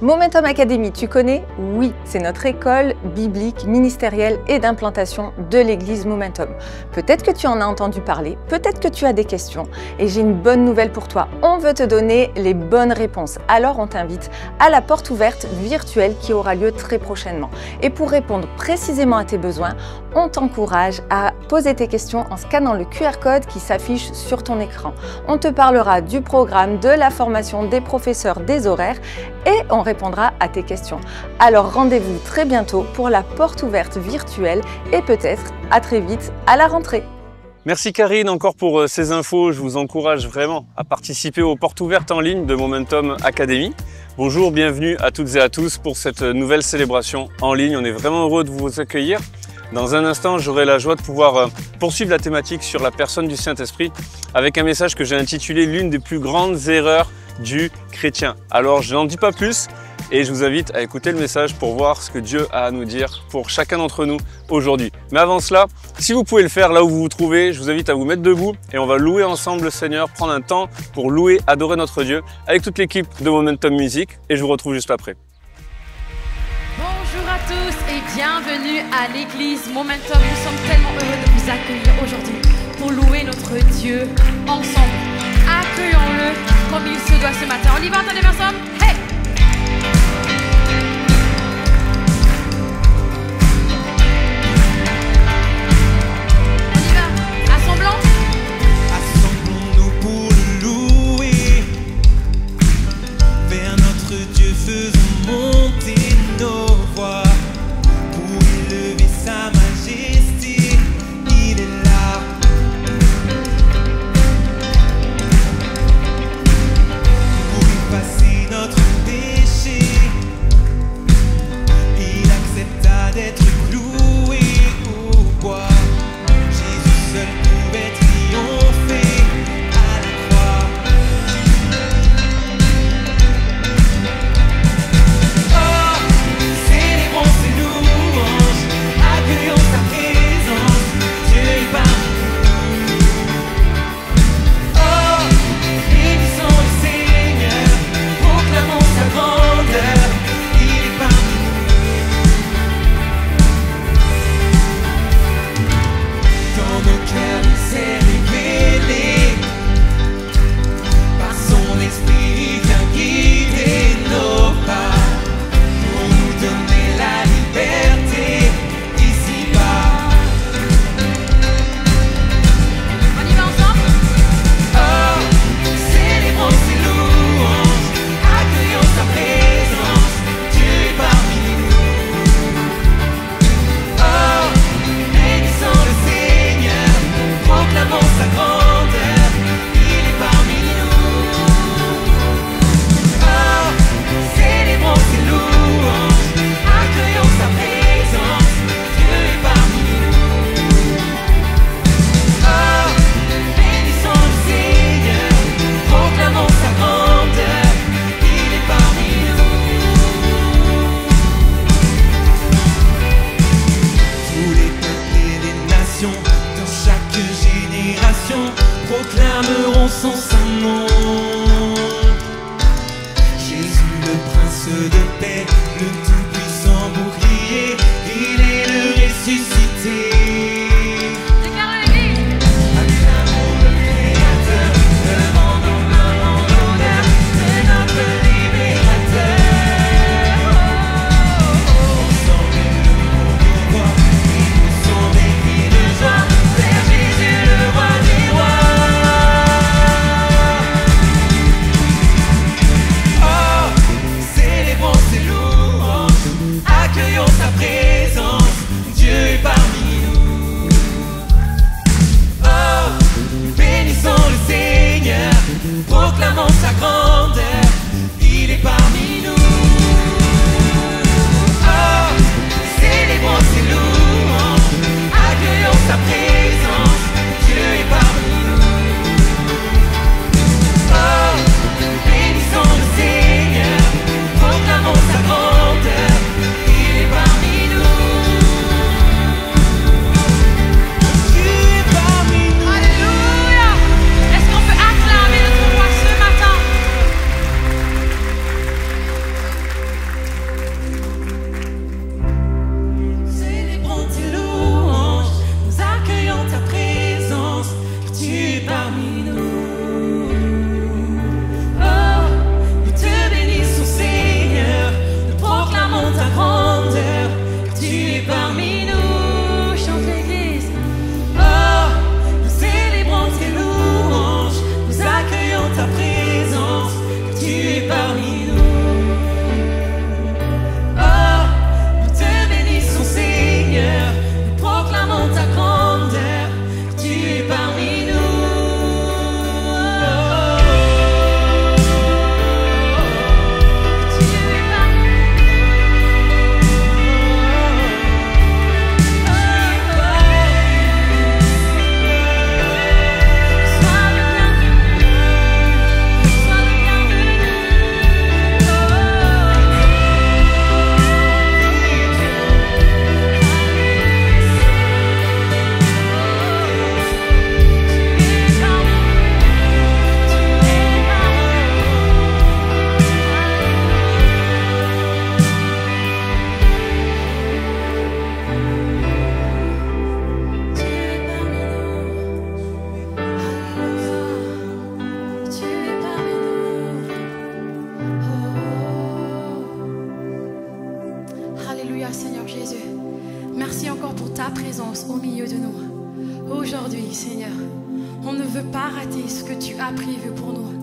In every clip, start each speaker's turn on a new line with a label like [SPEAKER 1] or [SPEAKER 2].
[SPEAKER 1] Momentum Academy, tu connais? Oui, c'est notre école biblique, ministérielle et d'implantation de l'église Momentum. Peut-être que tu en as entendu parler, peut-être que tu as des questions et j'ai une bonne nouvelle pour toi. On veut te donner les bonnes réponses. Alors on t'invite à la porte ouverte virtuelle qui aura lieu très prochainement. Et pour répondre précisément à tes besoins, on t'encourage à poser tes questions en scannant le QR code qui s'affiche sur ton écran. On te parlera du programme, de la formation, des professeurs, des horaires et on répondra à tes questions. Alors rendez-vous très bientôt pour la porte ouverte virtuelle et peut-être à très vite à la rentrée.
[SPEAKER 2] Merci Karine encore pour ces infos. Je vous encourage vraiment à participer aux portes ouvertes en ligne de Momentum Academy. Bonjour, bienvenue à toutes et à tous pour cette nouvelle célébration en ligne. On est vraiment heureux de vous accueillir. Dans un instant, j'aurai la joie de pouvoir poursuivre la thématique sur la personne du Saint-Esprit avec un message que j'ai intitulé « L'une des plus grandes erreurs du chrétien ». Alors, je n'en dis pas plus et je vous invite à écouter le message pour voir ce que Dieu a à nous dire pour chacun d'entre nous aujourd'hui. Mais avant cela, si vous pouvez le faire là où vous vous trouvez, je vous invite à vous mettre debout et on va louer ensemble le Seigneur, prendre un temps pour louer, adorer notre Dieu avec toute l'équipe de Momentum Music et je vous retrouve juste après.
[SPEAKER 3] Bonjour à tous et bienvenue à l'église Momentum. Nous sommes tellement heureux de vous accueillir aujourd'hui pour louer notre Dieu ensemble. Accueillons-le comme il se doit ce matin. On y va, attendez ensemble. Hey! On y va. Assemblons.
[SPEAKER 4] Assemblons-nous pour le louer. Vers notre Dieu faisons monter nos voix. Pour élever sa majesté, il est là. Pour effacer notre péché, il accepta d'être cloué au bois. Jésus seul pouvait triompher à la croix. Oh, célébrons ses louanges, accueillons sa présence, Dieu est parmi nous. Oh, bénissons le Seigneur, proclamons sa grandeur, il est parmi nous. Dans nos cœurs il s'est révélé, par son esprit il vient guider nos pas, pour nous donner la liberté ici-bas.
[SPEAKER 3] On y va ensemble.
[SPEAKER 4] Oh, célébrons ses louanges, accueillons sa présence, Dieu est parmi nous. Oh, bénissons le Seigneur, proclamons sa grandeur, il est parmi nous. Oh, célébrons ses louanges, accueillons sa présence, Dieu est parmi nous. Oh, bénissons le Seigneur, proclamons sa grandeur, il est parmi nous. Tous les peuples et les nations, dans chaque génération, proclameront son saint nom. Jésus le prince de paix, le tout-puissant bouclier, il est le ressuscité.
[SPEAKER 3] Déclarons l'église.
[SPEAKER 4] Acclamons le Créateur, demandons l'honneur de notre libérateur. Ensemble nous mourons roi, et nous sommes des cris de joie vers Jésus le roi des rois.
[SPEAKER 3] pour ta présence au milieu de nous. Aujourd'hui, Seigneur, on ne veut pas rater ce que tu as prévu pour nous.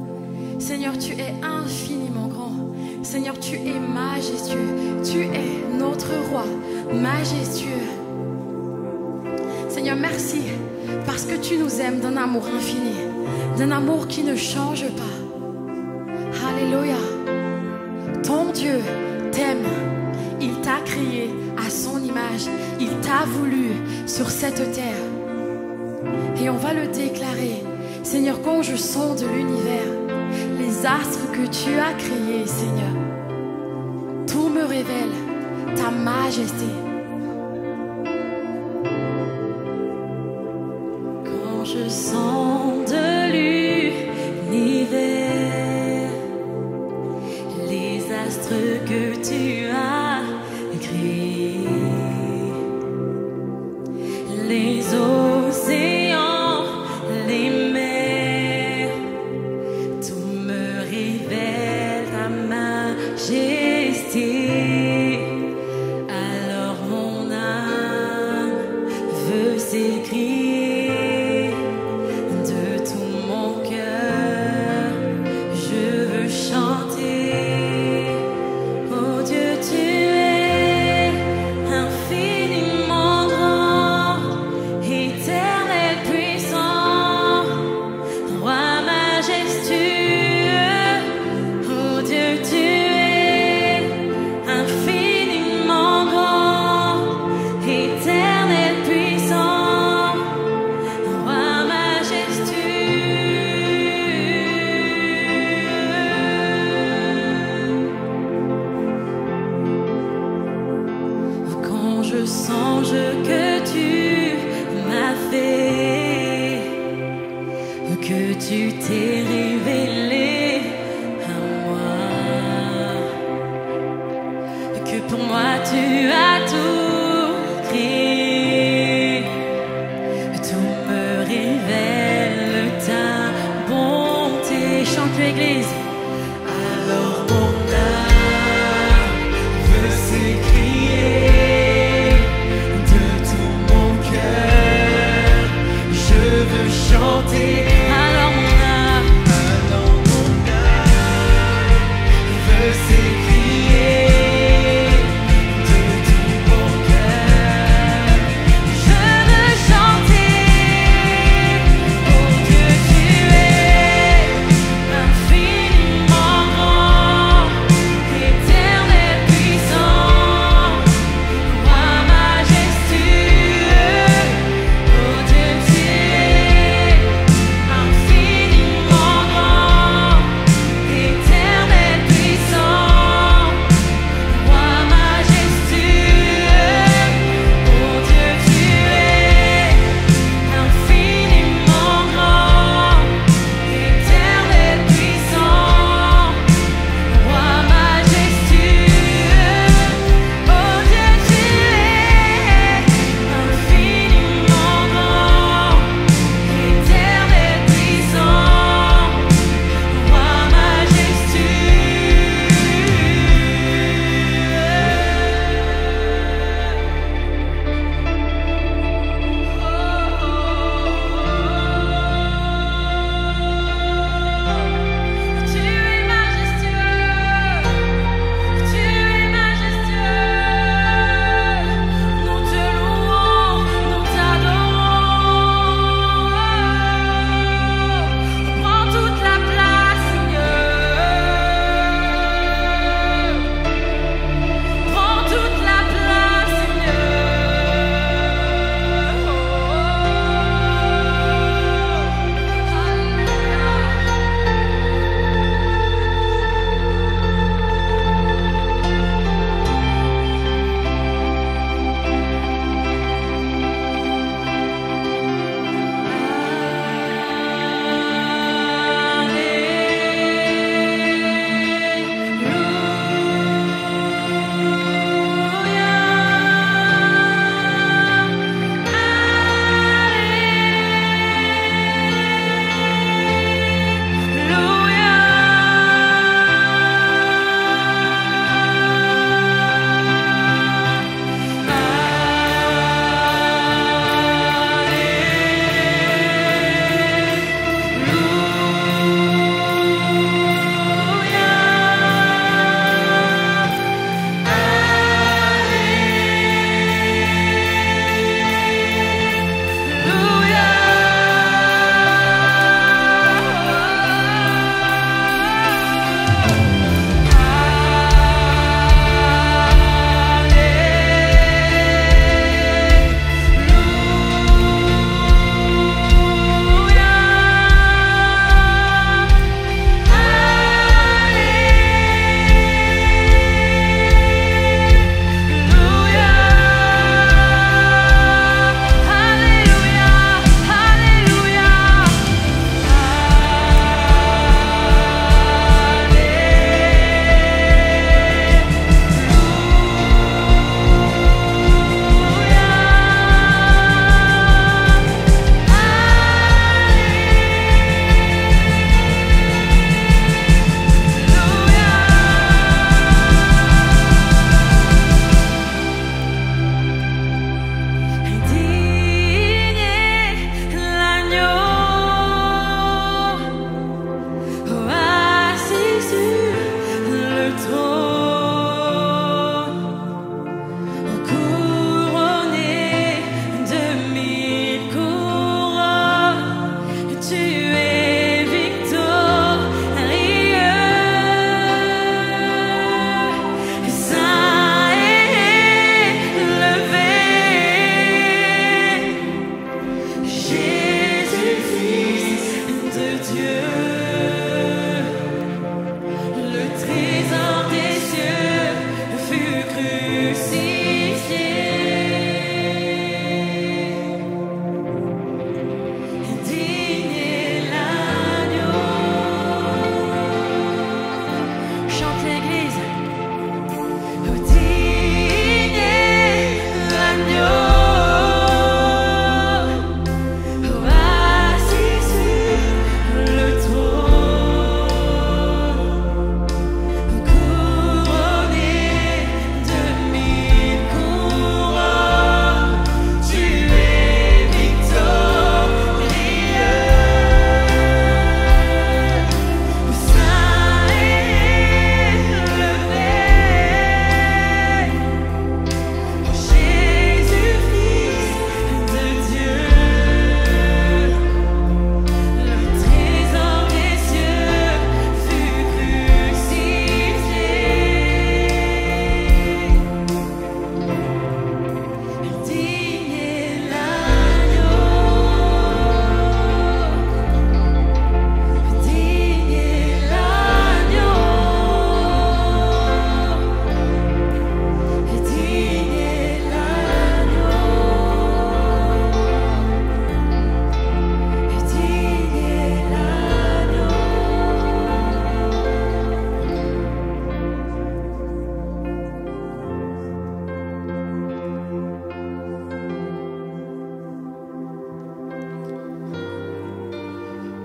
[SPEAKER 3] Seigneur, tu es infiniment grand. Seigneur, tu es majestueux. Tu es notre roi majestueux. Seigneur, merci parce que tu nous aimes d'un amour infini, d'un amour qui ne change pas. Alléluia. Ton Dieu t'aime. Il t'a créé à son image. Il t'a voulu sur cette terre. Et on va le déclarer. Seigneur, quand je sonde l'univers, les astres que tu as créés, Seigneur, tout me révèle ta majesté. Quand je sonde l'univers, les astres que tu as créés, les océans, les mers, tout me révèle ta majesté. Alors mon âme veut s'écrier de tout mon cœur, je veux chanter. Oh Dieu, tu es infiniment grand, éternel puissant, roi majestueux. Oh Dieu, tu es infiniment grand, éternel puissant, roi majestueux. Quand je songe que tu m'as fait, que tu t'es révélé à moi, que pour moi tu as tout créé, tout me révèle ta bonté. Chante l'Église. Alors mon âme veut s'écrier de tout mon cœur, je veux chanter. Alors mon âme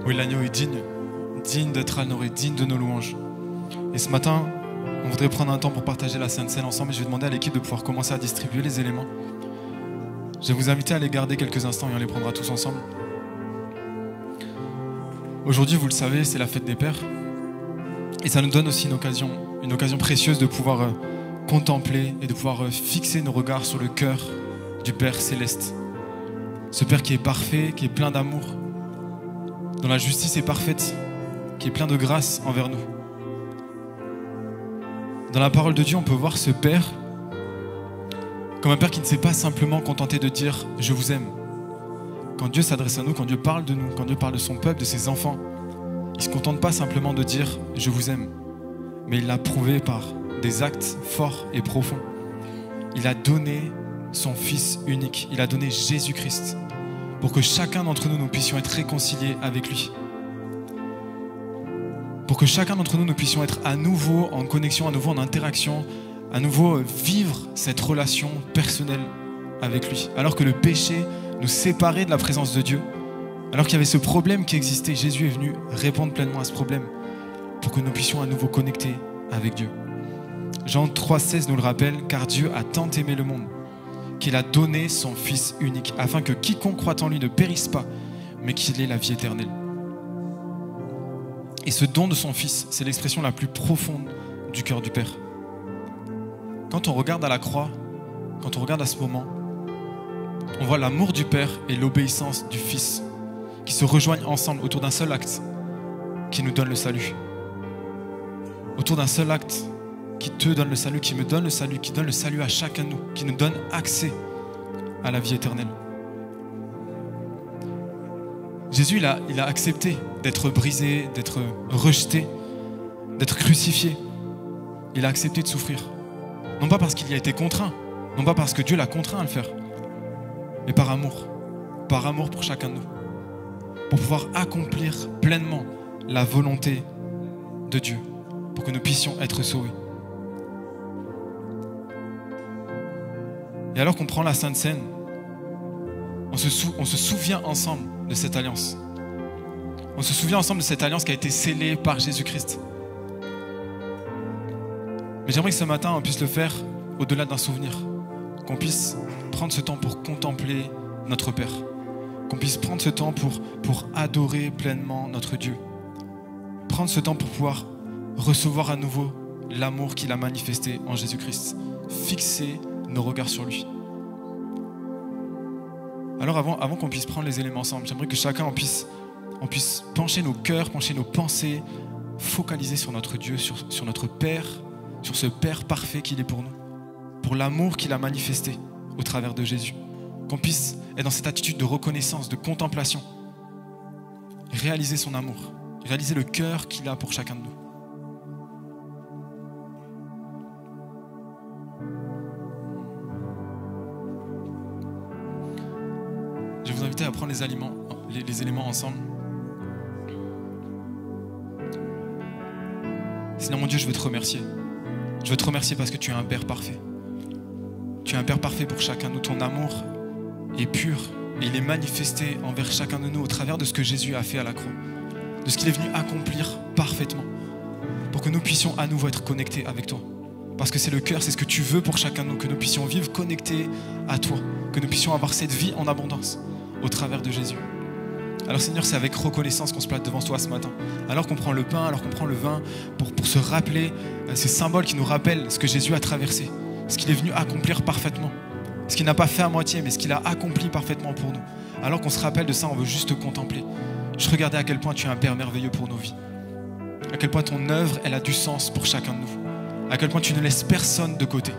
[SPEAKER 5] Oui, l'agneau est digne d'être honoré, digne de nos louanges. Et ce matin, on voudrait prendre un temps pour partager la Sainte Seine ensemble et je vais demander à l'équipe de pouvoir commencer à distribuer les éléments. Je vais vous inviter à les garder quelques instants et on les prendra tous ensemble. Aujourd'hui, vous le savez, c'est la fête des Pères. Et ça nous donne aussi une occasion précieuse de pouvoir contempler et de pouvoir fixer nos regards sur le cœur du Père céleste. Ce Père qui est parfait, qui est plein d'amour, dont la justice est parfaite, qui est plein de grâce envers nous. Dans la parole de Dieu, on peut voir ce Père comme un Père qui ne s'est pas simplement contenté de dire « je vous aime ». Quand Dieu s'adresse à nous, quand Dieu parle de nous, quand Dieu parle de son peuple, de ses enfants, il ne se contente pas simplement de dire « je vous aime », mais il l'a prouvé par des actes forts et profonds. Il a donné son Fils unique, il a donné Jésus-Christ pour que chacun d'entre nous, nous puissions être réconciliés avec lui. Pour que chacun d'entre nous, nous puissions être à nouveau en connexion, à nouveau en interaction, à nouveau vivre cette relation personnelle avec lui. Alors que le péché nous séparait de la présence de Dieu, alors qu'il y avait ce problème qui existait, Jésus est venu répondre pleinement à ce problème pour que nous puissions à nouveau connecter avec Dieu. Jean 3,16 nous le rappelle, car Dieu a tant aimé le monde qu'il a donné son Fils unique, afin que quiconque croit en lui ne périsse pas, mais qu'il ait la vie éternelle. Et ce don de son Fils, c'est l'expression la plus profonde du cœur du Père. Quand on regarde à la croix, quand on regarde à ce moment, on voit l'amour du Père et l'obéissance du Fils qui se rejoignent ensemble autour d'un seul acte qui nous donne le salut. Autour d'un seul acte qui te donne le salut, qui me donne le salut, qui donne le salut à chacun de nous, qui nous donne accès à la vie éternelle. Jésus, il a accepté d'être brisé, d'être rejeté, d'être crucifié. Il a accepté de souffrir. Non pas parce qu'il y a été contraint, non pas parce que Dieu l'a contraint à le faire, mais par amour pour chacun de nous, pour pouvoir accomplir pleinement la volonté de Dieu, pour que nous puissions être sauvés. Et alors qu'on prend la Sainte Seine, on se souvient ensemble de cette alliance. On se souvient ensemble de cette alliance qui a été scellée par Jésus-Christ. Mais j'aimerais que ce matin, on puisse le faire au-delà d'un souvenir. Qu'on puisse prendre ce temps pour contempler notre Père. Qu'on puisse prendre ce temps pour adorer pleinement notre Dieu. Prendre ce temps pour pouvoir recevoir à nouveau l'amour qu'il a manifesté en Jésus-Christ. Fixer nos regards sur lui. Alors avant qu'on puisse prendre les éléments ensemble, j'aimerais que chacun on puisse pencher nos cœurs, pencher nos pensées, focaliser sur notre Dieu, sur notre Père, sur ce Père parfait qu'il est pour nous, pour l'amour qu'il a manifesté au travers de Jésus. Qu'on puisse être dans cette attitude de reconnaissance, de contemplation, réaliser son amour, réaliser le cœur qu'il a pour chacun de nous. Je vais vous inviter à prendre les éléments ensemble. Seigneur mon Dieu, je veux te remercier. Je veux te remercier parce que tu es un Père parfait. Tu es un Père parfait pour chacun de nous. Ton amour est pur et il est manifesté envers chacun de nous au travers de ce que Jésus a fait à la croix, de ce qu'il est venu accomplir parfaitement pour que nous puissions à nouveau être connectés avec toi. Parce que c'est le cœur, c'est ce que tu veux pour chacun de nous, que nous puissions vivre connectés à toi, que nous puissions avoir cette vie en abondance au travers de Jésus. Alors Seigneur, c'est avec reconnaissance qu'on se place devant toi ce matin. Alors qu'on prend le pain, alors qu'on prend le vin, pour se rappeler ces symboles qui nous rappellent ce que Jésus a traversé, ce qu'il est venu accomplir parfaitement, ce qu'il n'a pas fait à moitié, mais ce qu'il a accompli parfaitement pour nous. Alors qu'on se rappelle de ça, on veut juste te contempler. Je regardais à quel point tu es un Père merveilleux pour nos vies. À quel point ton œuvre, elle a du sens pour chacun de nous. À quel point tu ne laisses personne de côté.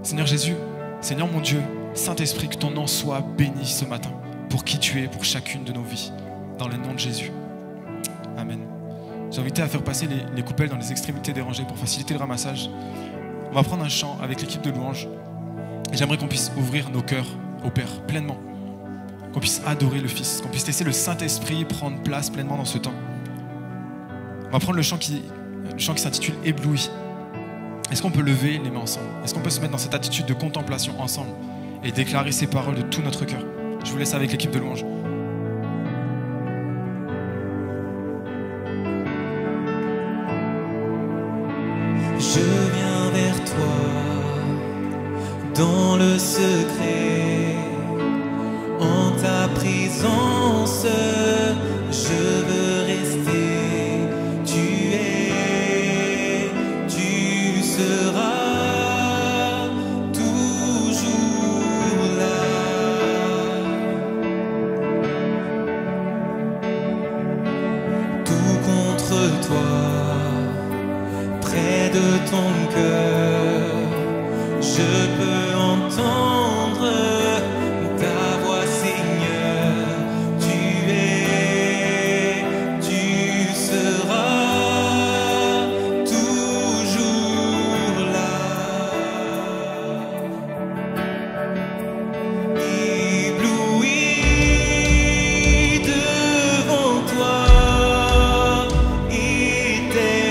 [SPEAKER 5] Seigneur Jésus, Seigneur mon Dieu, Saint-Esprit, que ton nom soit béni ce matin pour qui tu es, pour chacune de nos vies, dans le nom de Jésus. Amen. J'ai invité à faire passer les coupelles dans les extrémités dérangées pour faciliter le ramassage. On va prendre un chant avec l'équipe de louanges. Et j'aimerais qu'on puisse ouvrir nos cœurs au Père pleinement. Qu'on puisse adorer le Fils, qu'on puisse laisser le Saint-Esprit prendre place pleinement dans ce temps. On va prendre le chant qui s'intitule « Ébloui ». Est-ce qu'on peut lever les mains ensemble? Est-ce qu'on peut se mettre dans cette attitude de contemplation ensemble et déclarer ces paroles de tout notre cœur? Je vous laisse avec l'équipe de louanges.
[SPEAKER 4] Je viens vers toi dans le secret, en ta présence, je veux rester. Tu seras toujours là. Tout contre toi, près de ton cœur, je peux entendre ta voix, Seigneur. Tu seras toujours là. Ébloui devant toi, éternel.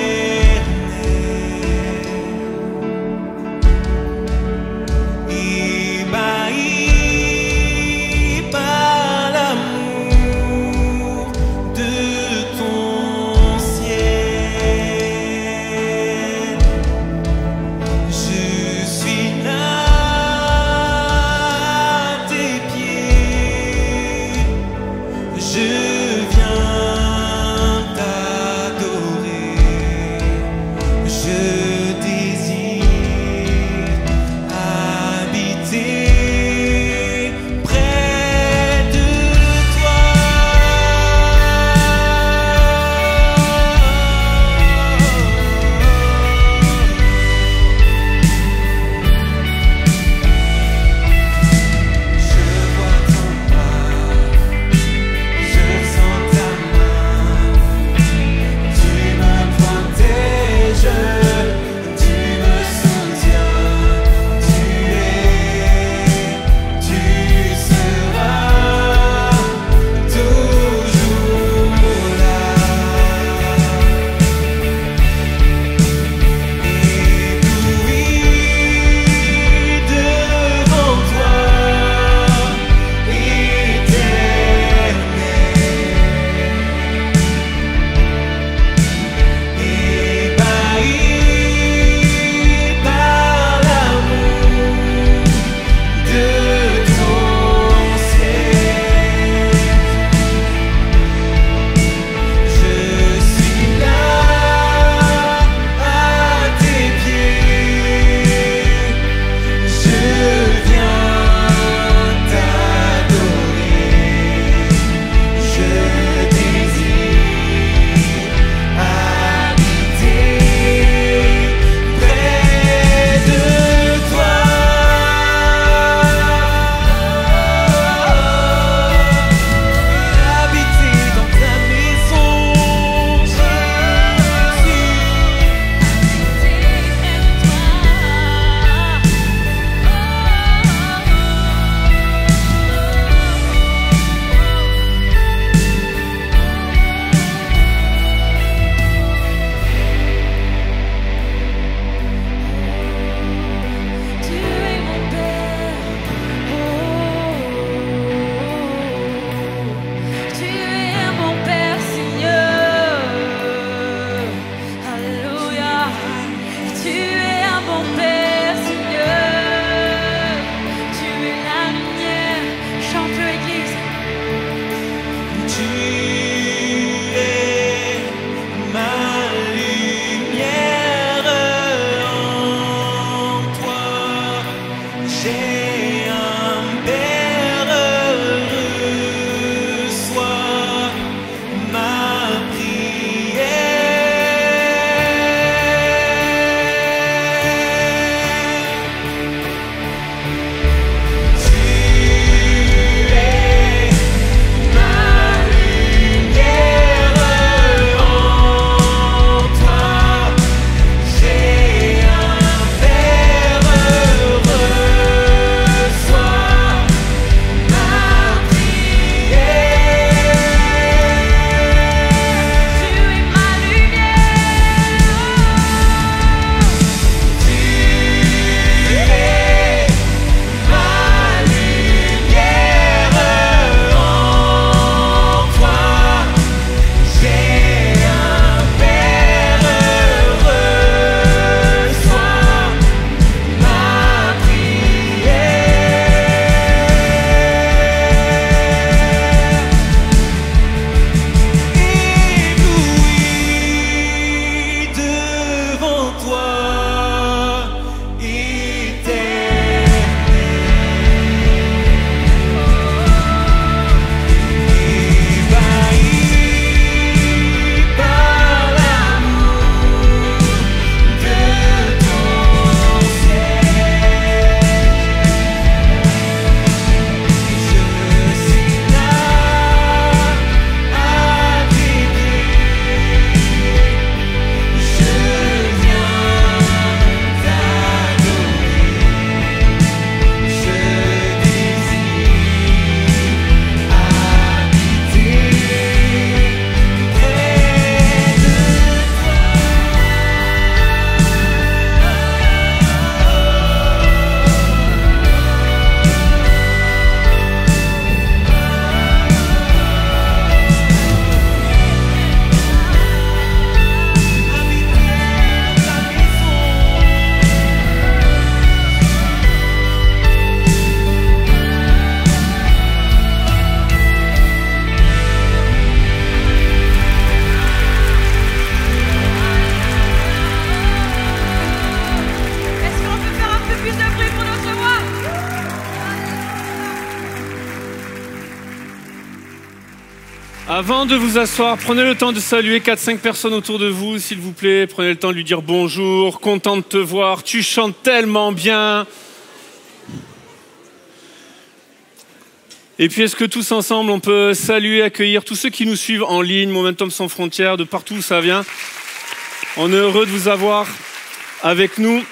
[SPEAKER 2] Avant de vous asseoir, prenez le temps de saluer 4-5 personnes autour de vous, s'il vous plaît. Prenez le temps de lui dire bonjour, content de te voir, tu chantes tellement bien. Et puis, est-ce que tous ensemble, on peut saluer, accueillir tous ceux qui nous suivent en ligne, Momentum Sans Frontières, de partout où ça vient. On est heureux de vous avoir avec nous.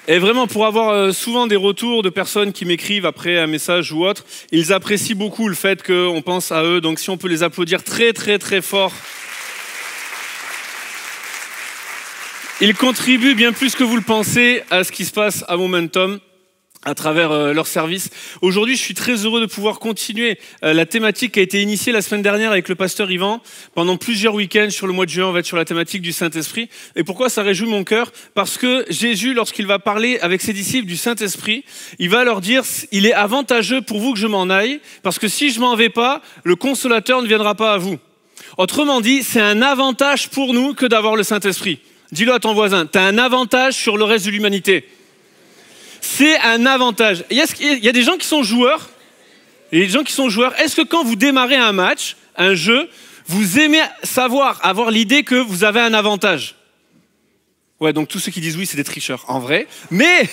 [SPEAKER 2] Et vraiment, pour avoir souvent des retours de personnes qui m'écrivent après un message ou autre, ils apprécient beaucoup le fait qu'on pense à eux. Donc si on peut les applaudir très très très fort. Ils contribuent bien plus que vous le pensez à ce qui se passe à Momentum à travers leur service. Aujourd'hui, je suis très heureux de pouvoir continuer la thématique qui a été initiée la semaine dernière avec le pasteur Yvan. Pendant plusieurs week-ends sur le mois de juin, on va être sur la thématique du Saint-Esprit. Et pourquoi ça réjouit mon cœur? Parce que Jésus, lorsqu'il va parler avec ses disciples du Saint-Esprit, il va leur dire « Il est avantageux pour vous que je m'en aille, parce que si je m'en vais pas, le Consolateur ne viendra pas à vous. » Autrement dit, c'est un avantage pour nous que d'avoir le Saint-Esprit. Dis-le à ton voisin, tu as un avantage sur le reste de l'humanité. C'est un avantage. Il y a des gens qui sont joueurs. Est-ce que quand vous démarrez un match, un jeu, vous aimez avoir l'idée que vous avez un avantage? Ouais, donc tous ceux qui disent oui, c'est des tricheurs, en vrai. Mais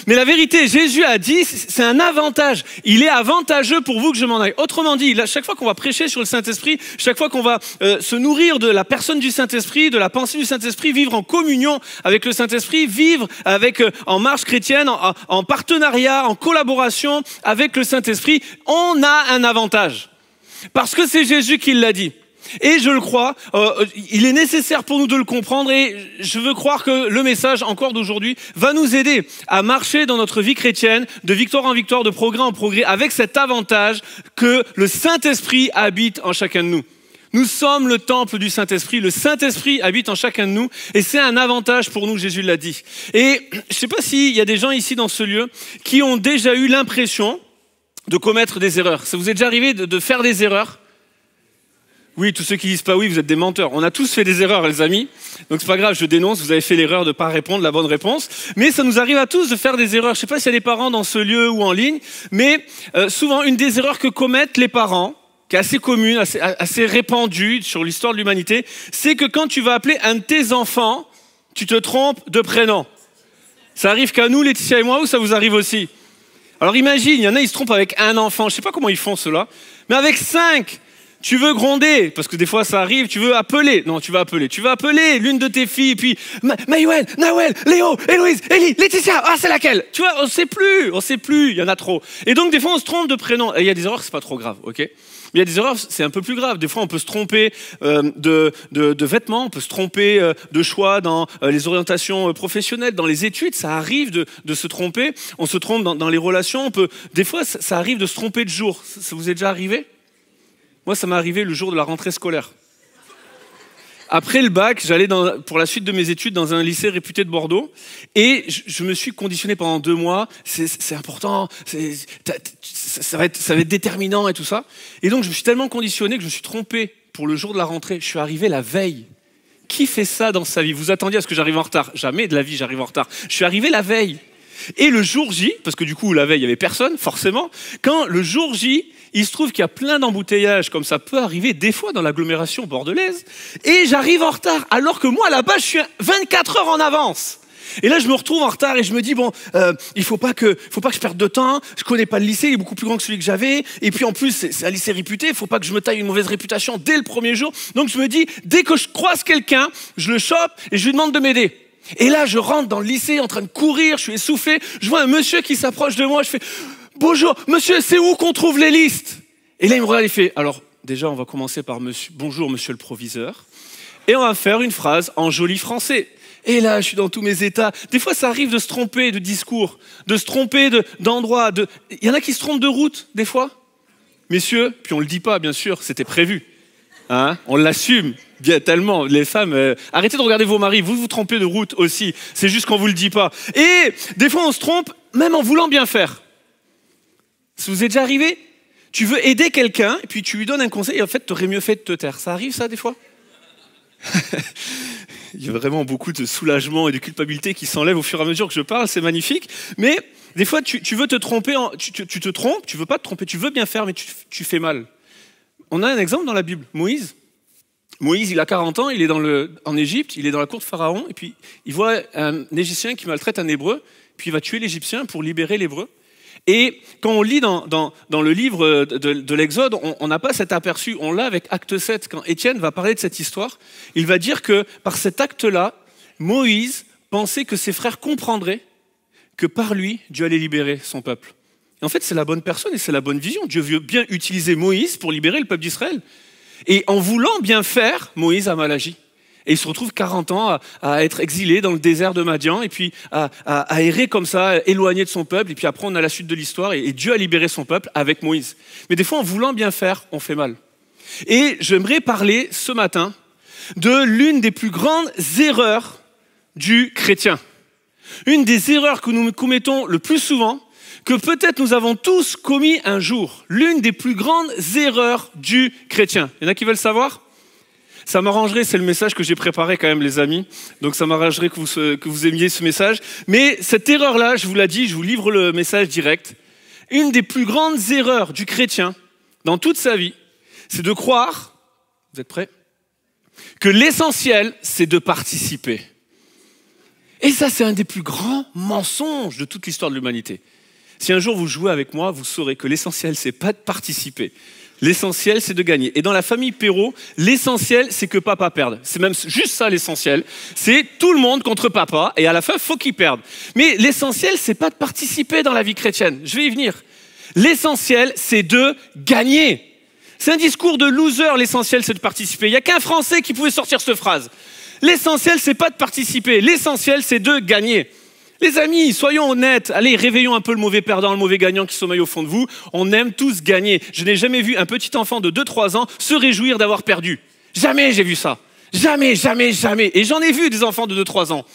[SPEAKER 2] la vérité, Jésus a dit, c'est un avantage. Il est avantageux pour vous que je m'en aille. Autrement dit, chaque fois qu'on va prêcher sur le Saint-Esprit, chaque fois qu'on va se nourrir de la personne du Saint-Esprit, de la pensée du Saint-Esprit, vivre en communion avec le Saint-Esprit, vivre en marche chrétienne, en partenariat, en collaboration avec le Saint-Esprit, on a un avantage. Parce que c'est Jésus qui l'a dit. Et je le crois, il est nécessaire pour nous de le comprendre et je veux croire que le message encore d'aujourd'hui va nous aider à marcher dans notre vie chrétienne de victoire en victoire, de progrès en progrès, avec cet avantage que le Saint-Esprit habite en chacun de nous. Nous sommes le temple du Saint-Esprit, le Saint-Esprit habite en chacun de nous et c'est un avantage pour nous, Jésus l'a dit. Et je ne sais pas s'il y a des gens ici dans ce lieu qui ont déjà eu l'impression de commettre des erreurs. Ça vous est déjà arrivé de faire des erreurs ? Oui, tous ceux qui disent pas oui, vous êtes des menteurs. On a tous fait des erreurs, les amis. Donc c'est pas grave, je dénonce, vous avez fait l'erreur de pas répondre la bonne réponse. Mais ça nous arrive à tous de faire des erreurs. Je sais pas s'il y a des parents dans ce lieu ou en ligne, mais souvent une des erreurs que commettent les parents, qui est assez commune, assez répandue sur l'histoire de l'humanité, c'est que quand tu vas appeler un de tes enfants, tu te trompes de prénom. Ça arrive qu'à nous, Laetitia et moi, ou ça vous arrive aussi? Alors imagine, il y en a, ils se trompent avec un enfant. Je sais pas comment ils font cela, mais avec 5. Tu veux gronder, parce que des fois ça arrive, tu veux appeler. Non, tu vas appeler l'une de tes filles, puis Maïwen, Nawel, Léo, Héloïse, Élie, Laetitia, ah c'est laquelle? Tu vois, on sait plus, il y en a trop. Et donc des fois on se trompe de prénom. Et il y a des erreurs, c'est pas trop grave, ok? Mais il y a des erreurs, c'est un peu plus grave. Des fois on peut se tromper de vêtements, on peut se tromper de choix dans les orientations professionnelles, dans les études, ça arrive de se tromper. On se trompe dans les relations, des fois ça arrive de se tromper de jour. Ça vous est déjà arrivé? Moi, ça m'est arrivé le jour de la rentrée scolaire. Après le bac, j'allais pour la suite de mes études dans un lycée réputé de Bordeaux et je me suis conditionné pendant 2 mois. C'est important, ça va être déterminant et tout ça. Et donc, je me suis tellement conditionné que je me suis trompé pour le jour de la rentrée. Je suis arrivé la veille. Qui fait ça dans sa vie? Vous attendiez à ce que j'arrive en retard? Jamais de la vie, j'arrive en retard. Je suis arrivé la veille. Et le jour J, parce que du coup, la veille, il n'y avait personne, forcément, quand le jour J, il se trouve qu'il y a plein d'embouteillages, comme ça peut arriver des fois dans l'agglomération bordelaise, et j'arrive en retard, alors que moi, là-bas, je suis 24 heures en avance. Et là, je me retrouve en retard et je me dis, bon, il faut pas que je perde de temps, je connais pas le lycée, il est beaucoup plus grand que celui que j'avais, et puis en plus, c'est un lycée réputé, il faut pas que je me taille une mauvaise réputation dès le premier jour. Donc je me dis, dès que je croise quelqu'un, je le chope et je lui demande de m'aider. Et là, je rentre dans le lycée en train de courir, je suis essoufflé, je vois un monsieur qui s'approche de moi, je fais « Bonjour, monsieur, c'est où qu'on trouve les listes ?» Et là, il me regarde, il fait « Alors, déjà, on va commencer par bonjour, monsieur le proviseur. » Et on va faire une phrase en joli français. Et là, je suis dans tous mes états. Des fois, ça arrive de se tromper de discours, de se tromper d'endroit. Il y en a qui se trompent de route, des fois. Messieurs, puis on le dit pas, bien sûr, c'était prévu. Hein, on l'assume bien tellement, les femmes, arrêtez de regarder vos maris, vous vous trompez de route aussi, c'est juste qu'on vous le dit pas. Et des fois on se trompe, même en voulant bien faire. Ça vous est déjà arrivé? Tu veux aider quelqu'un, et puis tu lui donnes un conseil, et en fait t'aurais mieux fait de te taire. Ça arrive ça des fois? Il y a vraiment beaucoup de soulagement et de culpabilité qui s'enlèvent au fur et à mesure que je parle, c'est magnifique. Mais des fois tu veux te tromper, tu te trompes, tu veux pas te tromper, tu veux bien faire, mais tu fais mal. on a un exemple dans la Bible, Moïse. Moïse, il a 40 ans, il est en Égypte, il est dans la cour de Pharaon, et puis il voit un Égyptien qui maltraite un Hébreu, puis il va tuer l'Égyptien pour libérer l'Hébreu. Et quand on lit dans le livre de l'Exode, on n'a pas cet aperçu, on l'a avec Acte 7, quand Étienne va parler de cette histoire, il va dire que par cet acte-là, Moïse pensait que ses frères comprendraient que par lui, Dieu allait libérer son peuple. Et en fait, c'est la bonne personne et c'est la bonne vision. Dieu veut bien utiliser Moïse pour libérer le peuple d'Israël. Et en voulant bien faire, Moïse a mal agi. Et il se retrouve 40 ans à être exilé dans le désert de Madian, et puis à errer comme ça, éloigné de son peuple, et puis après on a la suite de l'histoire, et Dieu a libéré son peuple avec Moïse. Mais des fois, en voulant bien faire, on fait mal. Et j'aimerais parler ce matin de l'une des plus grandes erreurs du chrétien. Une des erreurs que nous commettons le plus souvent, que peut-être nous avons tous commis un jour. L'une des plus grandes erreurs du chrétien. Il y en a qui veulent savoir ? Ça m'arrangerait, c'est le message que j'ai préparé quand même les amis, donc ça m'arrangerait que vous aimiez ce message. Mais cette erreur-là, je vous l'ai dit, je vous livre le message direct. Une des plus grandes erreurs du chrétien dans toute sa vie, c'est de croire, vous êtes prêts ? Que l'essentiel, c'est de participer. Et ça, c'est un des plus grands mensonges de toute l'histoire de l'humanité. Si un jour vous jouez avec moi, vous saurez que l'essentiel, c'est pas de participer. L'essentiel, c'est de gagner. Et dans la famille Perrault, l'essentiel, c'est que papa perde. C'est même juste ça l'essentiel. C'est tout le monde contre papa, et à la fin, faut qu'il perde. Mais l'essentiel, c'est pas de participer dans la vie chrétienne. Je vais y venir. L'essentiel, c'est de gagner. C'est un discours de loser, l'essentiel, c'est de participer. Il n'y a qu'un Français qui pouvait sortir cette phrase. L'essentiel, c'est pas de participer. L'essentiel, c'est de gagner. Les amis, soyons honnêtes. Allez, réveillons un peu le mauvais perdant, le mauvais gagnant qui sommeille au fond de vous. On aime tous gagner. Je n'ai jamais vu un petit enfant de 2-3 ans se réjouir d'avoir perdu. Jamais j'ai vu ça. Jamais, jamais, jamais. Et j'en ai vu des enfants de 2-3 ans.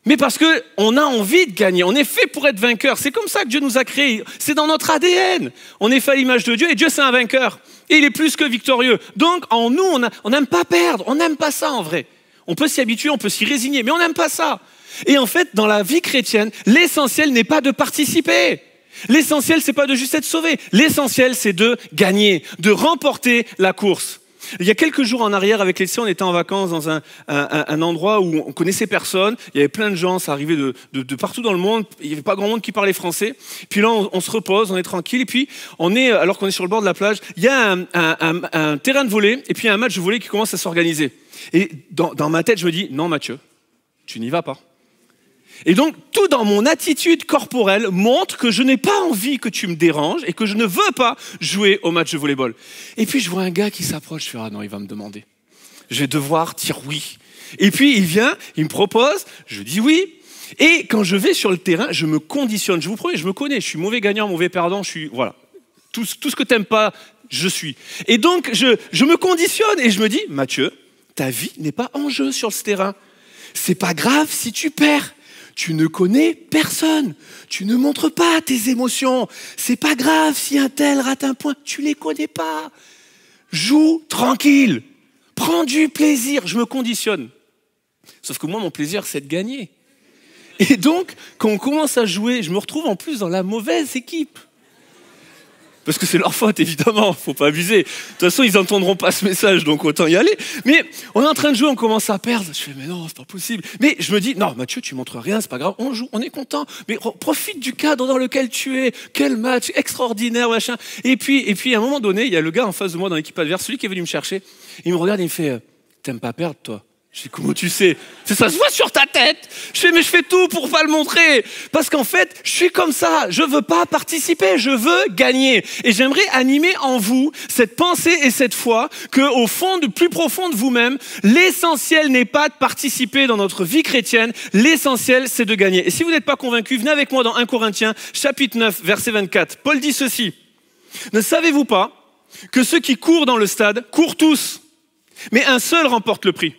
[SPEAKER 2] Mais parce qu'on a envie de gagner. On est fait pour être vainqueur. C'est comme ça que Dieu nous a créés. C'est dans notre ADN. On est fait à l'image de Dieu et Dieu, c'est un vainqueur. Et il est plus que victorieux. Donc, en nous, on n'aime pas perdre. On n'aime pas ça en vrai. On peut s'y habituer, on peut s'y résigner, mais on n'aime pas ça. Et en fait, dans la vie chrétienne, l'essentiel n'est pas de participer. L'essentiel, c'est pas de juste être sauvé. L'essentiel, c'est de gagner, de remporter la course. Il y a quelques jours en arrière, avec Laetitia, on était en vacances dans un endroit où on connaissait personne. Il y avait plein de gens, ça arrivait de partout dans le monde. Il n'y avait pas grand monde qui parlait français. Puis là, on se repose, on est tranquille. Et puis, alors qu'on est sur le bord de la plage, il y a un terrain de volley et puis un match de volley qui commence à s'organiser. Et dans ma tête, je me dis, non Mathieu, tu n'y vas pas. Et donc, tout dans mon attitude corporelle montre que je n'ai pas envie que tu me déranges et que je ne veux pas jouer au match de volleyball. Et puis, je vois un gars qui s'approche, je fais, ah non, il va me demander. Je vais devoir dire oui. Et puis, il vient, il me propose, je dis oui. Et quand je vais sur le terrain, je me conditionne. Je vous promets, je me connais, je suis mauvais gagnant, mauvais perdant, voilà. Tout ce que t'aimes pas, je suis. Et donc, je me conditionne et je me dis, Mathieu, ta vie n'est pas en jeu sur ce terrain. C'est pas grave si tu perds. Tu ne connais personne. Tu ne montres pas tes émotions. C'est pas grave si un tel rate un point. Tu les connais pas. Joue tranquille. Prends du plaisir. Je me conditionne. Sauf que moi, mon plaisir, c'est de gagner. Et donc, quand on commence à jouer, je me retrouve en plus dans la mauvaise équipe. Parce que c'est leur faute, évidemment, faut pas abuser. De toute façon, ils n'entendront pas ce message, donc autant y aller. Mais on est en train de jouer, on commence à perdre. Je fais, mais non, c'est pas possible. Mais je me dis, non, Mathieu, tu montres rien, c'est pas grave, on joue, on est content. Mais profite du cadre dans lequel tu es. Quel match extraordinaire, machin. Et puis, à un moment donné, il y a le gars en face de moi dans l'équipe adverse, celui qui est venu me chercher. Il me regarde et il me fait, t'aimes pas perdre, toi? Je dis, comment tu sais? Ça se voit sur ta tête. Je fais, mais je fais tout pour pas le montrer. Parce qu'en fait, je suis comme ça. Je veux pas participer. Je veux gagner. Et j'aimerais animer en vous cette pensée et cette foi que, au fond, du plus profond de vous-même, l'essentiel n'est pas de participer dans notre vie chrétienne. L'essentiel, c'est de gagner. Et si vous n'êtes pas convaincu, venez avec moi dans 1 Corinthiens, chapitre 9, verset 24. Paul dit ceci. Ne savez-vous pas que ceux qui courent dans le stade courent tous, mais un seul remporte le prix?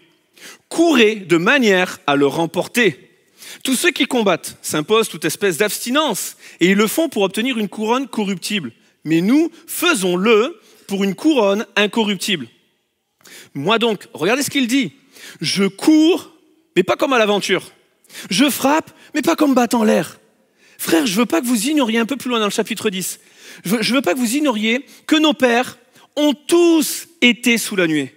[SPEAKER 2] Courez de manière à le remporter. Tous ceux qui combattent s'imposent toute espèce d'abstinence et ils le font pour obtenir une couronne corruptible. Mais nous, faisons-le pour une couronne incorruptible. Moi donc, regardez ce qu'il dit. Je cours, mais pas comme à l'aventure. Je frappe, mais pas comme battant l'air. Frère, je veux pas que vous ignoriez un peu plus loin dans le chapitre 10. Je veux pas que vous ignoriez que nos pères
[SPEAKER 6] ont tous été sous la nuée.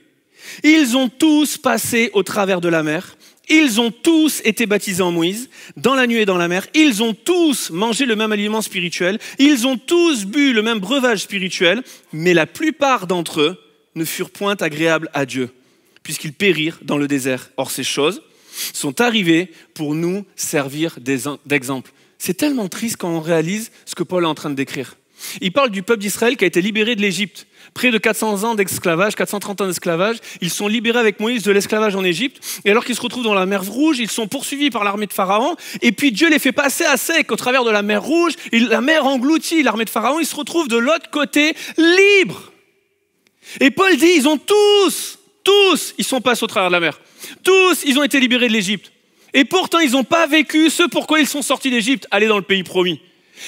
[SPEAKER 6] Ils ont tous passé au travers de la mer. Ils ont tous été baptisés en Moïse, dans la nuée et dans la mer. Ils ont tous mangé le même aliment spirituel. Ils ont tous bu le même breuvage spirituel. Mais la plupart d'entre eux ne furent point agréables à Dieu, puisqu'ils périrent dans le désert. Or, ces choses sont arrivées pour nous servir d'exemple. C'est tellement triste quand on réalise ce que Paul est en train de décrire. Il parle du peuple d'Israël qui a été libéré de l'Égypte. Près de 400 ans d'esclavage, 430 ans d'esclavage. Ils sont libérés avec Moïse de l'esclavage en Égypte. Et alors qu'ils se retrouvent dans la mer Rouge, ils sont poursuivis par l'armée de Pharaon. Et puis Dieu les fait passer à sec au travers de la mer Rouge. La mer engloutit l'armée de Pharaon. Ils se retrouvent de l'autre côté, libres. Et Paul dit, ils ont tous, ils sont passés au travers de la mer. Tous, ils ont été libérés de l'Égypte. Et pourtant, ils n'ont pas vécu ce pourquoi ils sont sortis d'Égypte, aller dans le pays promis.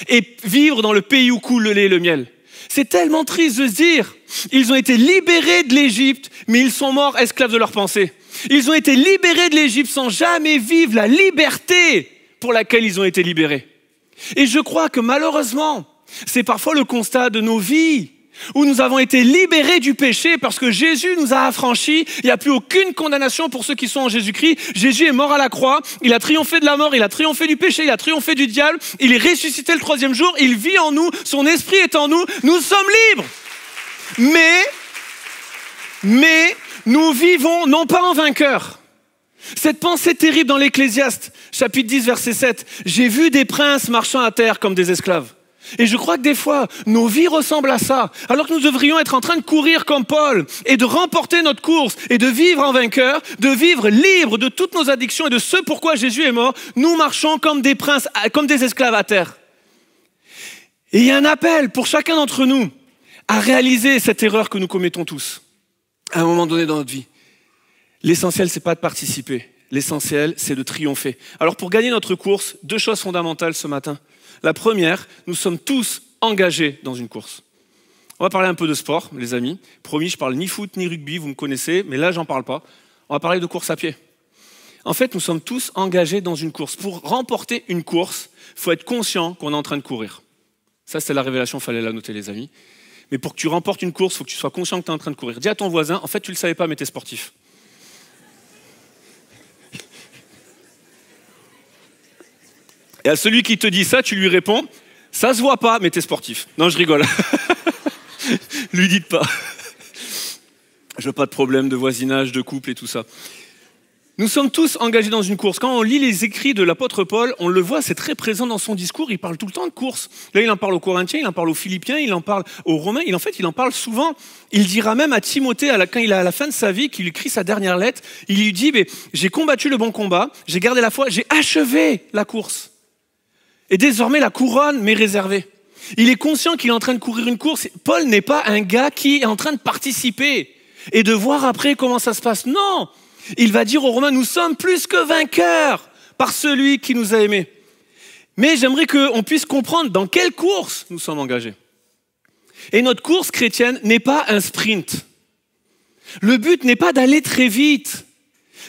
[SPEAKER 6] Et vivre dans le pays où coule le lait et le miel. C'est tellement triste de se dire, ils ont été libérés de l'Égypte, mais ils sont morts esclaves de leurs pensées. Ils ont été libérés de l'Égypte sans jamais vivre la liberté pour laquelle ils ont été libérés. Et je crois que malheureusement, c'est parfois le constat de nos vies, où nous avons été libérés du péché parce que Jésus nous a affranchis. Il n'y a plus aucune condamnation pour ceux qui sont en Jésus-Christ. Jésus est mort à la croix, il a triomphé de la mort, il a triomphé du péché, il a triomphé du diable, il est ressuscité le 3e jour, il vit en nous, son esprit est en nous, nous sommes libres. Mais nous vivons non pas en vainqueurs. Cette pensée terrible dans l'Ecclésiaste, chapitre 10, verset 7. J'ai vu des princes marchant à terre comme des esclaves. Et je crois que des fois, nos vies ressemblent à ça. Alors que nous devrions être en train de courir comme Paul et de remporter notre course et de vivre en vainqueur, de vivre libre de toutes nos addictions et de ce pourquoi Jésus est mort, nous marchons comme des princes, comme des esclaves à terre. Et il y a un appel pour chacun d'entre nous à réaliser cette erreur que nous commettons tous à un moment donné dans notre vie. L'essentiel, c'est pas de participer. L'essentiel, c'est de triompher. Alors pour gagner notre course, 2 choses fondamentales ce matin. La première, nous sommes tous engagés dans une course. On va parler un peu de sport, les amis. Promis, je parle ni foot ni rugby, vous me connaissez, mais là, j'en parle pas. On va parler de course à pied. En fait, nous sommes tous engagés dans une course. Pour remporter une course, il faut être conscient qu'on est en train de courir. Ça, c'est la révélation, il fallait la noter, les amis. Mais pour que tu remportes une course, il faut que tu sois conscient que tu es en train de courir. Dis à ton voisin, en fait, tu ne le savais pas, mais tu es sportif. Et à celui qui te dit ça, tu lui réponds, ça se voit pas, mais t'es sportif. Non, je rigole. Lui dites pas. Je veux pas de problème de voisinage, de couple et tout ça. Nous sommes tous engagés dans une course. Quand on lit les écrits de l'apôtre Paul, on le voit, c'est très présent dans son discours. Il parle tout le temps de course. Là, il en parle aux Corinthiens, il en parle aux Philippiens, il en parle aux Romains. En fait, il en parle souvent. Il dira même à Timothée, quand il est à la fin de sa vie, qu'il écrit sa dernière lettre, il lui dit, j'ai combattu le bon combat, j'ai gardé la foi, j'ai achevé la course. Et désormais, la couronne m'est réservée. Il est conscient qu'il est en train de courir une course. Paul n'est pas un gars qui est en train de participer et de voir après comment ça se passe. Non, il va dire aux Romains, nous sommes plus que vainqueurs par celui qui nous a aimés. Mais j'aimerais qu'on puisse comprendre dans quelle course nous sommes engagés. Et notre course chrétienne n'est pas un sprint. Le but n'est pas d'aller très vite.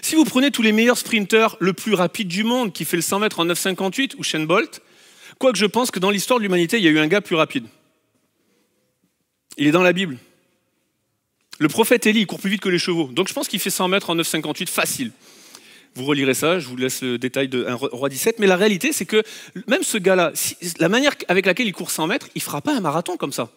[SPEAKER 6] Si vous prenez tous les meilleurs sprinteurs, le plus rapide du monde, qui fait le 100 mètres en 9,58, ou Usain Bolt, quoique je pense que dans l'histoire de l'humanité, il y a eu un gars plus rapide. Il est dans la Bible. Le prophète Élie, il court plus vite que les chevaux. Donc je pense qu'il fait 100 mètres en 9,58, facile. Vous relirez ça, je vous laisse le détail d'un roi 17. Mais la réalité, c'est que même ce gars-là, la manière avec laquelle il court 100 mètres, il ne fera pas un marathon comme ça.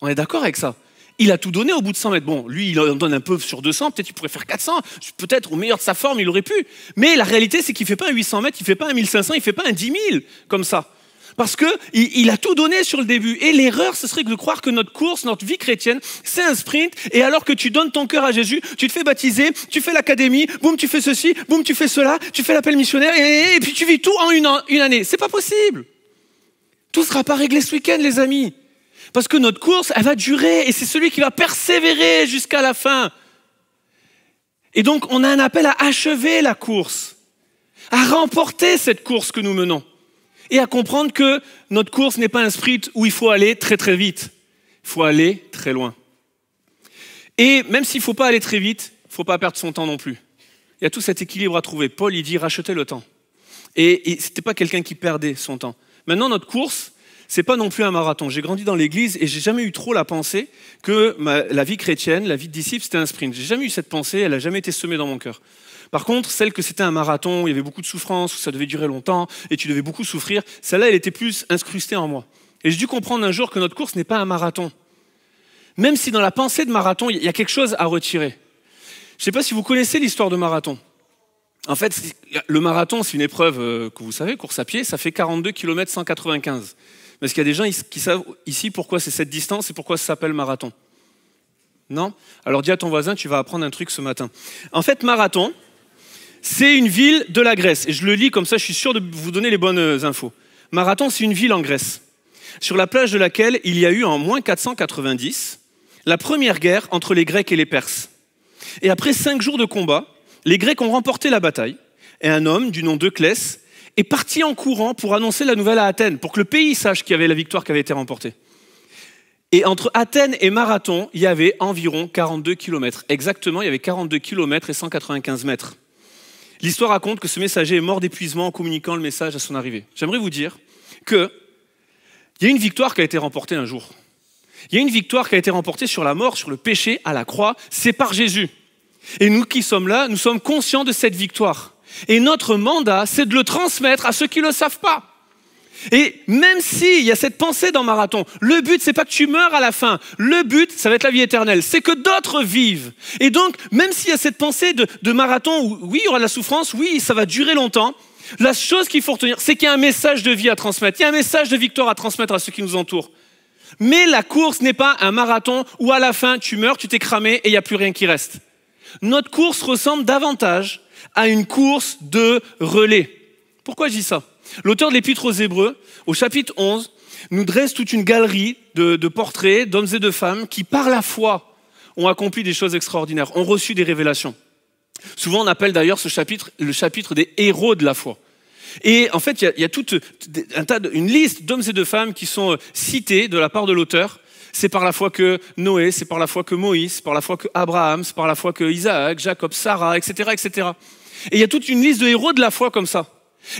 [SPEAKER 6] On est d'accord avec ça? Il a tout donné au bout de 100 mètres. Bon, lui, il en donne un peu sur 200, peut-être qu'il pourrait faire 400, peut-être au meilleur de sa forme, il aurait pu. Mais la réalité, c'est qu'il ne fait pas un 800 mètres, il ne fait pas un 1500, il ne fait pas un 10 000 comme ça. Parce qu'il a tout donné sur le début. Et l'erreur, ce serait de croire que notre course, notre vie chrétienne, c'est un sprint. Et alors que tu donnes ton cœur à Jésus, tu te fais baptiser, tu fais l'académie, boum, tu fais ceci, boum, tu fais cela, tu fais l'appel missionnaire, et puis tu vis tout en une année. C'est pas possible. Tout ne sera pas réglé ce week-end, les amis. Parce que notre course, elle va durer. Et c'est celui qui va persévérer jusqu'à la fin. Et donc, on a un appel à achever la course, à remporter cette course que nous menons. Et à comprendre que notre course n'est pas un sprint où il faut aller très très vite. Il faut aller très loin. Et même s'il ne faut pas aller très vite, il ne faut pas perdre son temps non plus. Il y a tout cet équilibre à trouver. Paul, il dit rachetez le temps. Et ce n'était pas quelqu'un qui perdait son temps. Maintenant, notre course, c'est pas non plus un marathon. J'ai grandi dans l'église et j'ai jamais eu trop la pensée que la vie chrétienne, la vie de disciple, c'était un sprint. J'ai jamais eu cette pensée, elle a jamais été semée dans mon cœur. Par contre, celle que c'était un marathon, il y avait beaucoup de souffrance, ça devait durer longtemps et tu devais beaucoup souffrir, celle-là, elle était plus incrustée en moi. Et j'ai dû comprendre un jour que notre course n'est pas un marathon. Même si dans la pensée de marathon, il y a quelque chose à retirer. Je ne sais pas si vous connaissez l'histoire de marathon. En fait, le marathon, c'est une épreuve que vous savez, course à pied, ça fait 42 km 195. Est-ce qu'il y a des gens qui savent ici pourquoi c'est cette distance et pourquoi ça s'appelle marathon? Non? Alors dis à ton voisin, tu vas apprendre un truc ce matin. En fait, Marathon, c'est une ville de la Grèce. Et je le lis comme ça, je suis sûr de vous donner les bonnes infos. Marathon, c'est une ville en Grèce, sur la plage de laquelle il y a eu en moins 490 la première guerre entre les Grecs et les Perses. Et après 5 jours de combat, les Grecs ont remporté la bataille. Et un homme du nom d'Euclès est parti en courant pour annoncer la nouvelle à Athènes, pour que le pays sache qu'il y avait la victoire qui avait été remportée. Et entre Athènes et Marathon, il y avait environ 42 km. Exactement, il y avait 42 km et 195 mètres. L'histoire raconte que ce messager est mort d'épuisement en communiquant le message à son arrivée. J'aimerais vous dire qu'il y a une victoire qui a été remportée un jour. Il y a une victoire qui a été remportée sur la mort, sur le péché, à la croix. C'est par Jésus. Et nous qui sommes là, nous sommes conscients de cette victoire. Et notre mandat, c'est de le transmettre à ceux qui ne le savent pas. Et même s'il y a cette pensée dans Marathon, le but, c'est pas que tu meurs à la fin. Le but, ça va être la vie éternelle. C'est que d'autres vivent. Et donc, même s'il y a cette pensée de Marathon où, oui, il y aura de la souffrance, oui, ça va durer longtemps, la chose qu'il faut retenir, c'est qu'il y a un message de vie à transmettre. Il y a un message de victoire à transmettre à ceux qui nous entourent. Mais la course n'est pas un marathon où à la fin, tu meurs, tu t'es cramé et il n'y a plus rien qui reste. Notre course ressemble davantage à une course de relais. Pourquoi je dis ça? L'auteur de l'Épître aux Hébreux, au chapitre 11, nous dresse toute une galerie de portraits d'hommes et de femmes qui, par la foi, ont accompli des choses extraordinaires, ont reçu des révélations. Souvent, on appelle d'ailleurs ce chapitre le chapitre des héros de la foi. Et en fait, il y a toute une liste d'hommes et de femmes qui sont cités de la part de l'auteur. C'est par la foi que Noé, c'est par la foi que Moïse, c'est par la foi que Abraham, c'est par la foi que Isaac, Jacob, Sarah, etc., etc. Et il y a toute une liste de héros de la foi comme ça.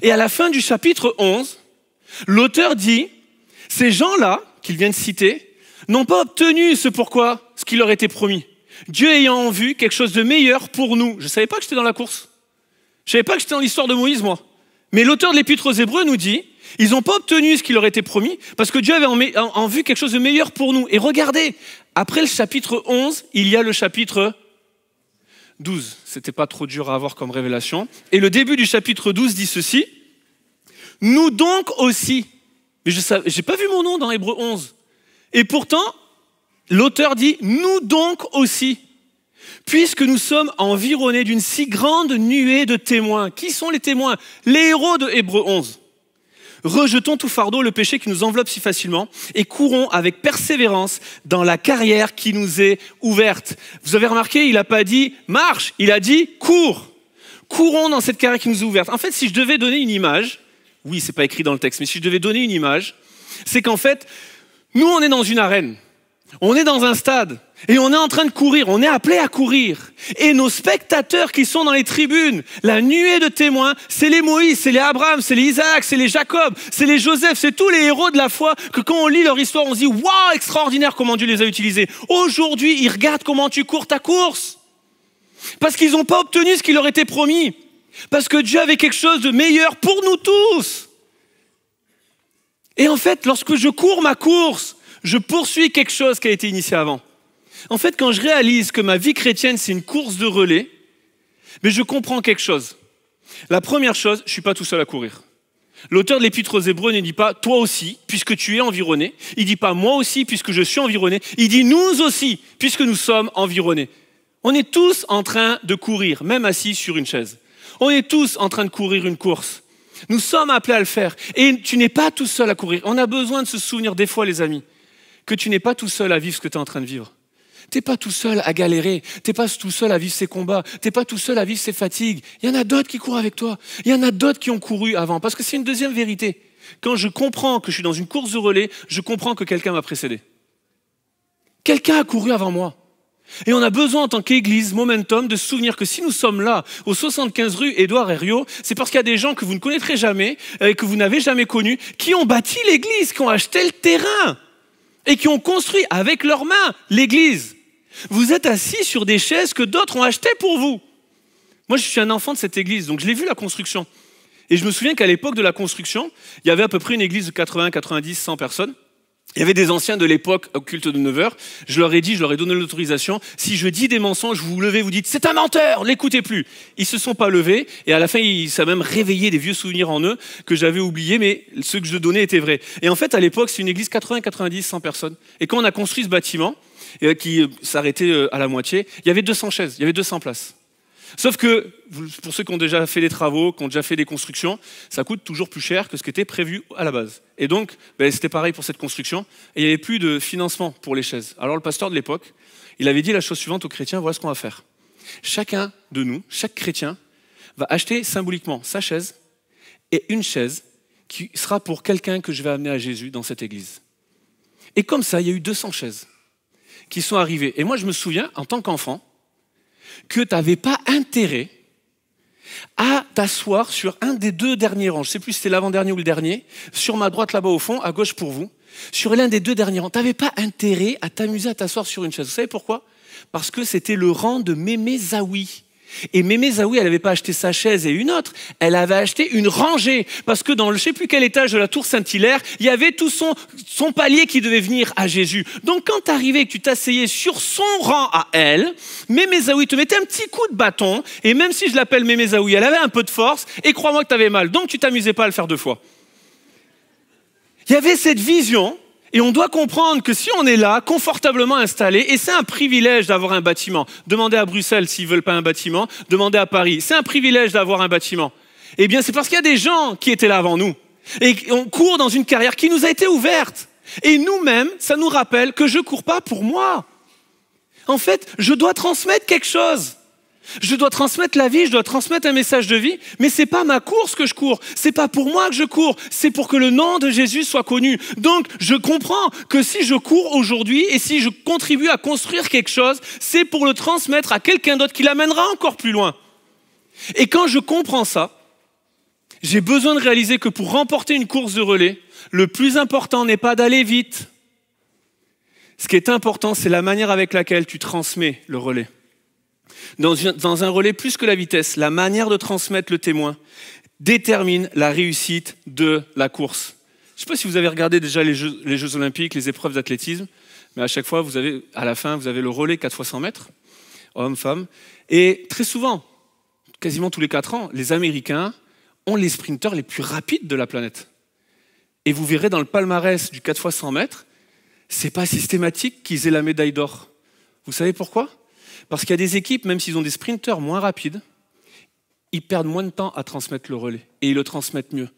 [SPEAKER 6] Et à la fin du chapitre 11, l'auteur dit, ces gens-là, qu'il vient de citer, n'ont pas obtenu ce qu'il leur était promis. Dieu ayant en vue quelque chose de meilleur pour nous. Je ne savais pas que j'étais dans la course. Je ne savais pas que j'étais dans l'histoire de Moïse, moi. Mais l'auteur de l'Épître aux Hébreux nous dit, ils n'ont pas obtenu ce qui leur était promis parce que Dieu avait en vue quelque chose de meilleur pour nous. Et regardez, après le chapitre 11, il y a le chapitre 12. C'était pas trop dur à avoir comme révélation. Et le début du chapitre 12 dit ceci. Nous donc aussi. Mais j'ai pas vu mon nom dans Hébreux 11. Et pourtant, l'auteur dit, nous donc aussi. Puisque nous sommes environnés d'une si grande nuée de témoins. Qui sont les témoins? Les héros de Hébreux 11. Rejetons tout fardeau, le péché qui nous enveloppe si facilement et courons avec persévérance dans la carrière qui nous est ouverte. Vous avez remarqué, il n'a pas dit marche, il a dit cours. Courons dans cette carrière qui nous est ouverte. En fait, si je devais donner une image, oui, c'est pas écrit dans le texte, mais si je devais donner une image, c'est qu'en fait, nous, on est dans une arène. On est dans un stade et on est en train de courir, on est appelé à courir. Et nos spectateurs qui sont dans les tribunes, la nuée de témoins, c'est les Moïse, c'est les Abraham, c'est les Isaac, c'est les Jacob, c'est les Joseph, c'est tous les héros de la foi que quand on lit leur histoire, on se dit « Waouh, extraordinaire comment Dieu les a utilisés ». Aujourd'hui, ils regardent comment tu cours ta course. Parce qu'ils n'ont pas obtenu ce qui leur était promis. Parce que Dieu avait quelque chose de meilleur pour nous tous. Et en fait, lorsque je cours ma course, je poursuis quelque chose qui a été initié avant. En fait, quand je réalise que ma vie chrétienne, c'est une course de relais, mais je comprends quelque chose. La première chose, je ne suis pas tout seul à courir. L'auteur de l'Épître aux Hébreux ne dit pas « toi aussi, puisque tu es environné ». Il ne dit pas « moi aussi, puisque je suis environné ». Il dit « nous aussi, puisque nous sommes environnés ». On est tous en train de courir, même assis sur une chaise. On est tous en train de courir une course. Nous sommes appelés à le faire. Et tu n'es pas tout seul à courir. On a besoin de se souvenir des fois, les amis, que tu n'es pas tout seul à vivre ce que tu es en train de vivre. Tu n'es pas tout seul à galérer. Tu n'es pas tout seul à vivre ces combats. Tu n'es pas tout seul à vivre ces fatigues. Il y en a d'autres qui courent avec toi. Il y en a d'autres qui ont couru avant. Parce que c'est une deuxième vérité. Quand je comprends que je suis dans une course de relais, je comprends que quelqu'un m'a précédé. Quelqu'un a couru avant moi. Et on a besoin en tant qu'Église Momentum de se souvenir que si nous sommes là, au 75 rue Édouard Herriot, c'est parce qu'il y a des gens que vous ne connaîtrez jamais, que vous n'avez jamais connus, qui ont bâti l'Église, qui ont acheté le terrain et qui ont construit avec leurs mains l'Église. Vous êtes assis sur des chaises que d'autres ont achetées pour vous. Moi, je suis un enfant de cette Église, donc je l'ai vu la construction. Et je me souviens qu'à l'époque de la construction, il y avait à peu près une église de 80, 90, 100 personnes. Il y avait des anciens de l'époque au culte de 9h. Je leur ai donné l'autorisation. Si je dis des mensonges, vous vous levez, vous dites « c'est un menteur, l'écoutez plus ». Ils se sont pas levés et à la fin, ça a même réveillé des vieux souvenirs en eux que j'avais oubliés, mais ceux que je donnais étaient vrais. Et en fait, à l'époque, c'est une église 80, 90, 100 personnes. Et quand on a construit ce bâtiment, qui s'arrêtait à la moitié, il y avait 200 chaises, il y avait 200 places. Sauf que, pour ceux qui ont déjà fait des travaux, qui ont déjà fait des constructions, ça coûte toujours plus cher que ce qui était prévu à la base. Et donc, c'était pareil pour cette construction, et il n'y avait plus de financement pour les chaises. Alors le pasteur de l'époque, il avait dit la chose suivante aux chrétiens, voilà ce qu'on va faire. Chacun de nous, chaque chrétien, va acheter symboliquement sa chaise, et une chaise qui sera pour quelqu'un que je vais amener à Jésus dans cette église. Et comme ça, il y a eu 200 chaises qui sont arrivées. Et moi, je me souviens, en tant qu'enfant, que tu n'avais pas intérêt à t'asseoir sur un des 2 derniers rangs. Je ne sais plus si c'était l'avant-dernier ou le dernier. Sur ma droite, là-bas au fond, à gauche pour vous. Sur l'un des 2 derniers rangs. Tu n'avais pas intérêt à t'amuser à t'asseoir sur une chaise. Vous savez pourquoi? Parce que c'était le rang de Mémé Zawi. Et Mémé Zawi, elle n'avait pas acheté sa chaise et une autre, elle avait acheté une rangée. Parce que dans je ne sais plus quel étage de la tour Saint-Hilaire, il y avait tout son palier qui devait venir à Jésus. Donc quand tu arrivais et que tu t'asseyais sur son rang à elle, Mémé Zawi te mettait un petit coup de bâton, et même si je l'appelle Mémé Zawi, elle avait un peu de force, et crois-moi que tu avais mal. Donc tu t'amusais pas à le faire 2 fois. Il y avait cette vision. Et on doit comprendre que si on est là, confortablement installé, et c'est un privilège d'avoir un bâtiment. Demandez à Bruxelles s'ils ne veulent pas un bâtiment, demandez à Paris. C'est un privilège d'avoir un bâtiment. Eh bien, c'est parce qu'il y a des gens qui étaient là avant nous. Et on court dans une carrière qui nous a été ouverte. Et nous-mêmes, ça nous rappelle que je ne cours pas pour moi. En fait, je dois transmettre quelque chose. Je dois transmettre la vie, je dois transmettre un message de vie, mais c'est pas ma course que je cours, c'est pas pour moi que je cours, c'est pour que le nom de Jésus soit connu. Donc, je comprends que si je cours aujourd'hui et si je contribue à construire quelque chose, c'est pour le transmettre à quelqu'un d'autre qui l'amènera encore plus loin. Et quand je comprends ça, j'ai besoin de réaliser que pour remporter une course de relais, le plus important n'est pas d'aller vite. Ce qui est important, c'est la manière avec laquelle tu transmets le relais. Dans un relais, plus que la vitesse, la manière de transmettre le témoin détermine la réussite de la course. Je ne sais pas si vous avez regardé déjà les Jeux Olympiques, les épreuves d'athlétisme, mais à chaque fois, à la fin, vous avez le relais 4 fois 100 mètres, hommes, femmes. Et très souvent, quasiment tous les 4 ans, les Américains ont les sprinteurs les plus rapides de la planète. Et vous verrez dans le palmarès du 4 fois 100 mètres, ce n'est pas systématique qu'ils aient la médaille d'or. Vous savez pourquoi ? Parce qu'il y a des équipes, même s'ils ont des sprinteurs moins rapides, ils perdent moins de temps à transmettre le relais. Et ils le transmettent mieux.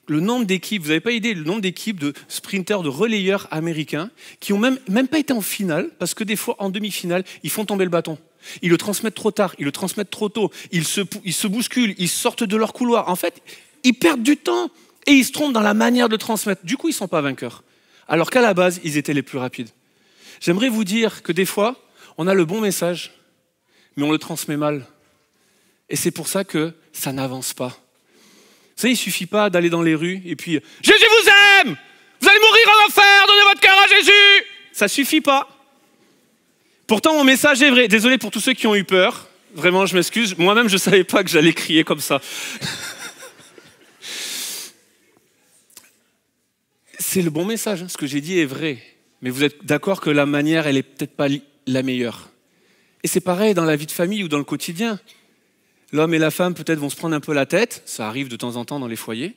[SPEAKER 6] Le nombre d'équipes, vous n'avez pas idée, le nombre d'équipes de sprinteurs, de relayeurs américains qui n'ont même pas été en finale, parce que des fois, en demi-finale, ils font tomber le bâton. Ils le transmettent trop tard, ils le transmettent trop tôt, ils se bousculent, ils sortent de leur couloir. En fait, ils perdent du temps et ils se trompent dans la manière de transmettre. Du coup, ils ne sont pas vainqueurs. Alors qu'à la base, ils étaient les plus rapides. J'aimerais vous dire que des fois, on a le bon message, mais on le transmet mal. Et c'est pour ça que ça n'avance pas. Vous savez, il ne suffit pas d'aller dans les rues et puis « Jésus vous aime! Vous allez mourir en enfer! Donnez votre cœur à Jésus !» Ça ne suffit pas. Pourtant, mon message est vrai. Désolé pour tous ceux qui ont eu peur. Vraiment, je m'excuse. Moi-même, je ne savais pas que j'allais crier comme ça. C'est le bon message. Ce que j'ai dit est vrai. Mais vous êtes d'accord que la manière, elle n'est peut-être pas la meilleure. Et c'est pareil dans la vie de famille ou dans le quotidien. L'homme et la femme peut-être vont se prendre un peu la tête, ça arrive de temps en temps dans les foyers.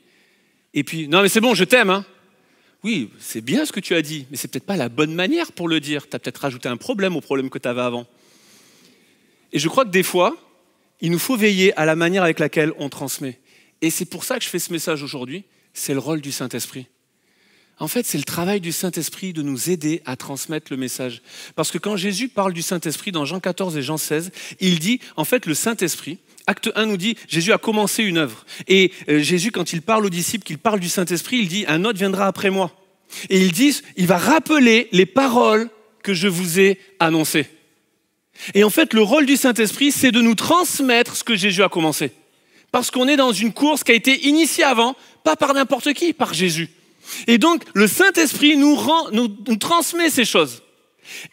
[SPEAKER 6] Et puis, non mais c'est bon, je t'aime. Hein. Oui, c'est bien ce que tu as dit, mais c'est peut-être pas la bonne manière pour le dire. Tu as peut-être rajouté un problème au problème que tu avais avant. Et je crois que des fois, il nous faut veiller à la manière avec laquelle on transmet. Et c'est pour ça que je fais ce message aujourd'hui, c'est le rôle du Saint-Esprit. En fait, c'est le travail du Saint-Esprit de nous aider à transmettre le message. Parce que quand Jésus parle du Saint-Esprit, dans Jean 14 et Jean 16, il dit, en fait, le Saint-Esprit, acte 1 nous dit, Jésus a commencé une œuvre. Et Jésus, quand il parle aux disciples, qu'il parle du Saint-Esprit, il dit, un autre viendra après moi. Et il dit, il va rappeler les paroles que je vous ai annoncées. Et en fait, le rôle du Saint-Esprit, c'est de nous transmettre ce que Jésus a commencé. Parce qu'on est dans une course qui a été initiée avant, pas par n'importe qui, par Jésus. Et donc, le Saint-Esprit nous transmet ces choses.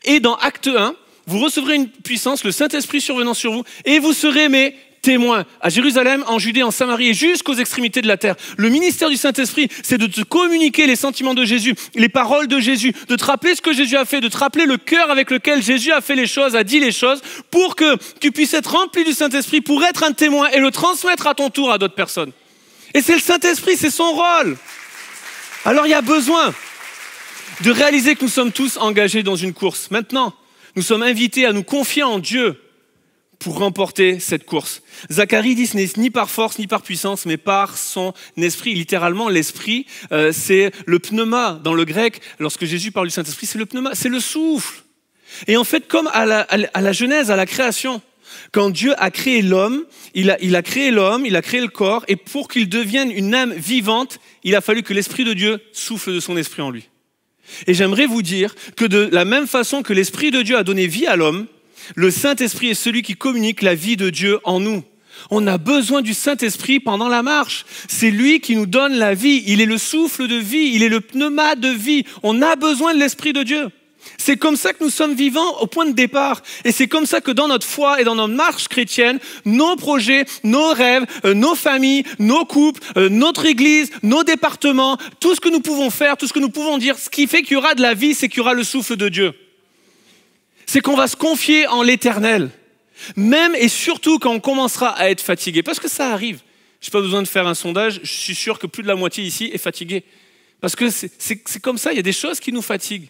[SPEAKER 6] Et dans Acte 1, vous recevrez une puissance, le Saint-Esprit survenant sur vous, et vous serez mes témoins à Jérusalem, en Judée, en Samarie et jusqu'aux extrémités de la terre. Le ministère du Saint-Esprit, c'est de te communiquer les sentiments de Jésus, les paroles de Jésus, de te rappeler ce que Jésus a fait, de te rappeler le cœur avec lequel Jésus a fait les choses, a dit les choses, pour que tu puisses être rempli du Saint-Esprit, pour être un témoin et le transmettre à ton tour à d'autres personnes. Et c'est le Saint-Esprit, c'est son rôle. Alors il y a besoin de réaliser que nous sommes tous engagés dans une course. Maintenant, nous sommes invités à nous confier en Dieu pour remporter cette course. Zacharie dit, ce n'est ni par force ni par puissance, mais par son esprit. Littéralement, l'esprit, c'est le pneuma dans le grec. Lorsque Jésus parle du Saint-Esprit, c'est le pneuma, c'est le souffle. Et en fait, comme à la Genèse, à la création, quand Dieu a créé l'homme, il a créé l'homme, il a créé le corps, et pour qu'il devienne une âme vivante, il a fallu que l'Esprit de Dieu souffle de son esprit en lui. Et j'aimerais vous dire que de la même façon que l'Esprit de Dieu a donné vie à l'homme, le Saint-Esprit est celui qui communique la vie de Dieu en nous. On a besoin du Saint-Esprit pendant la marche. C'est lui qui nous donne la vie. Il est le souffle de vie, il est le pneuma de vie. On a besoin de l'Esprit de Dieu. C'est comme ça que nous sommes vivants au point de départ. Et c'est comme ça que dans notre foi et dans notre marche chrétienne, nos projets, nos rêves, nos familles, nos couples, notre église, nos départements, tout ce que nous pouvons faire, tout ce que nous pouvons dire, ce qui fait qu'il y aura de la vie, c'est qu'il y aura le souffle de Dieu. C'est qu'on va se confier en l'Éternel. Même et surtout quand on commencera à être fatigué. Parce que ça arrive. Je n'ai pas besoin de faire un sondage. Je suis sûr que plus de la moitié ici est fatigué. Parce que c'est comme ça. Il y a des choses qui nous fatiguent.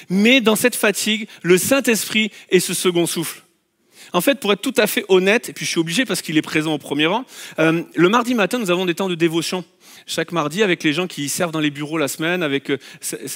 [SPEAKER 6] Mais dans cette fatigue, le Saint-Esprit est ce second souffle. En fait, pour être tout à fait honnête, et puis je suis obligé parce qu'il est présent au premier rang, le mardi matin, nous avons des temps de dévotion. Chaque mardi, avec les gens qui servent dans les bureaux la semaine, avec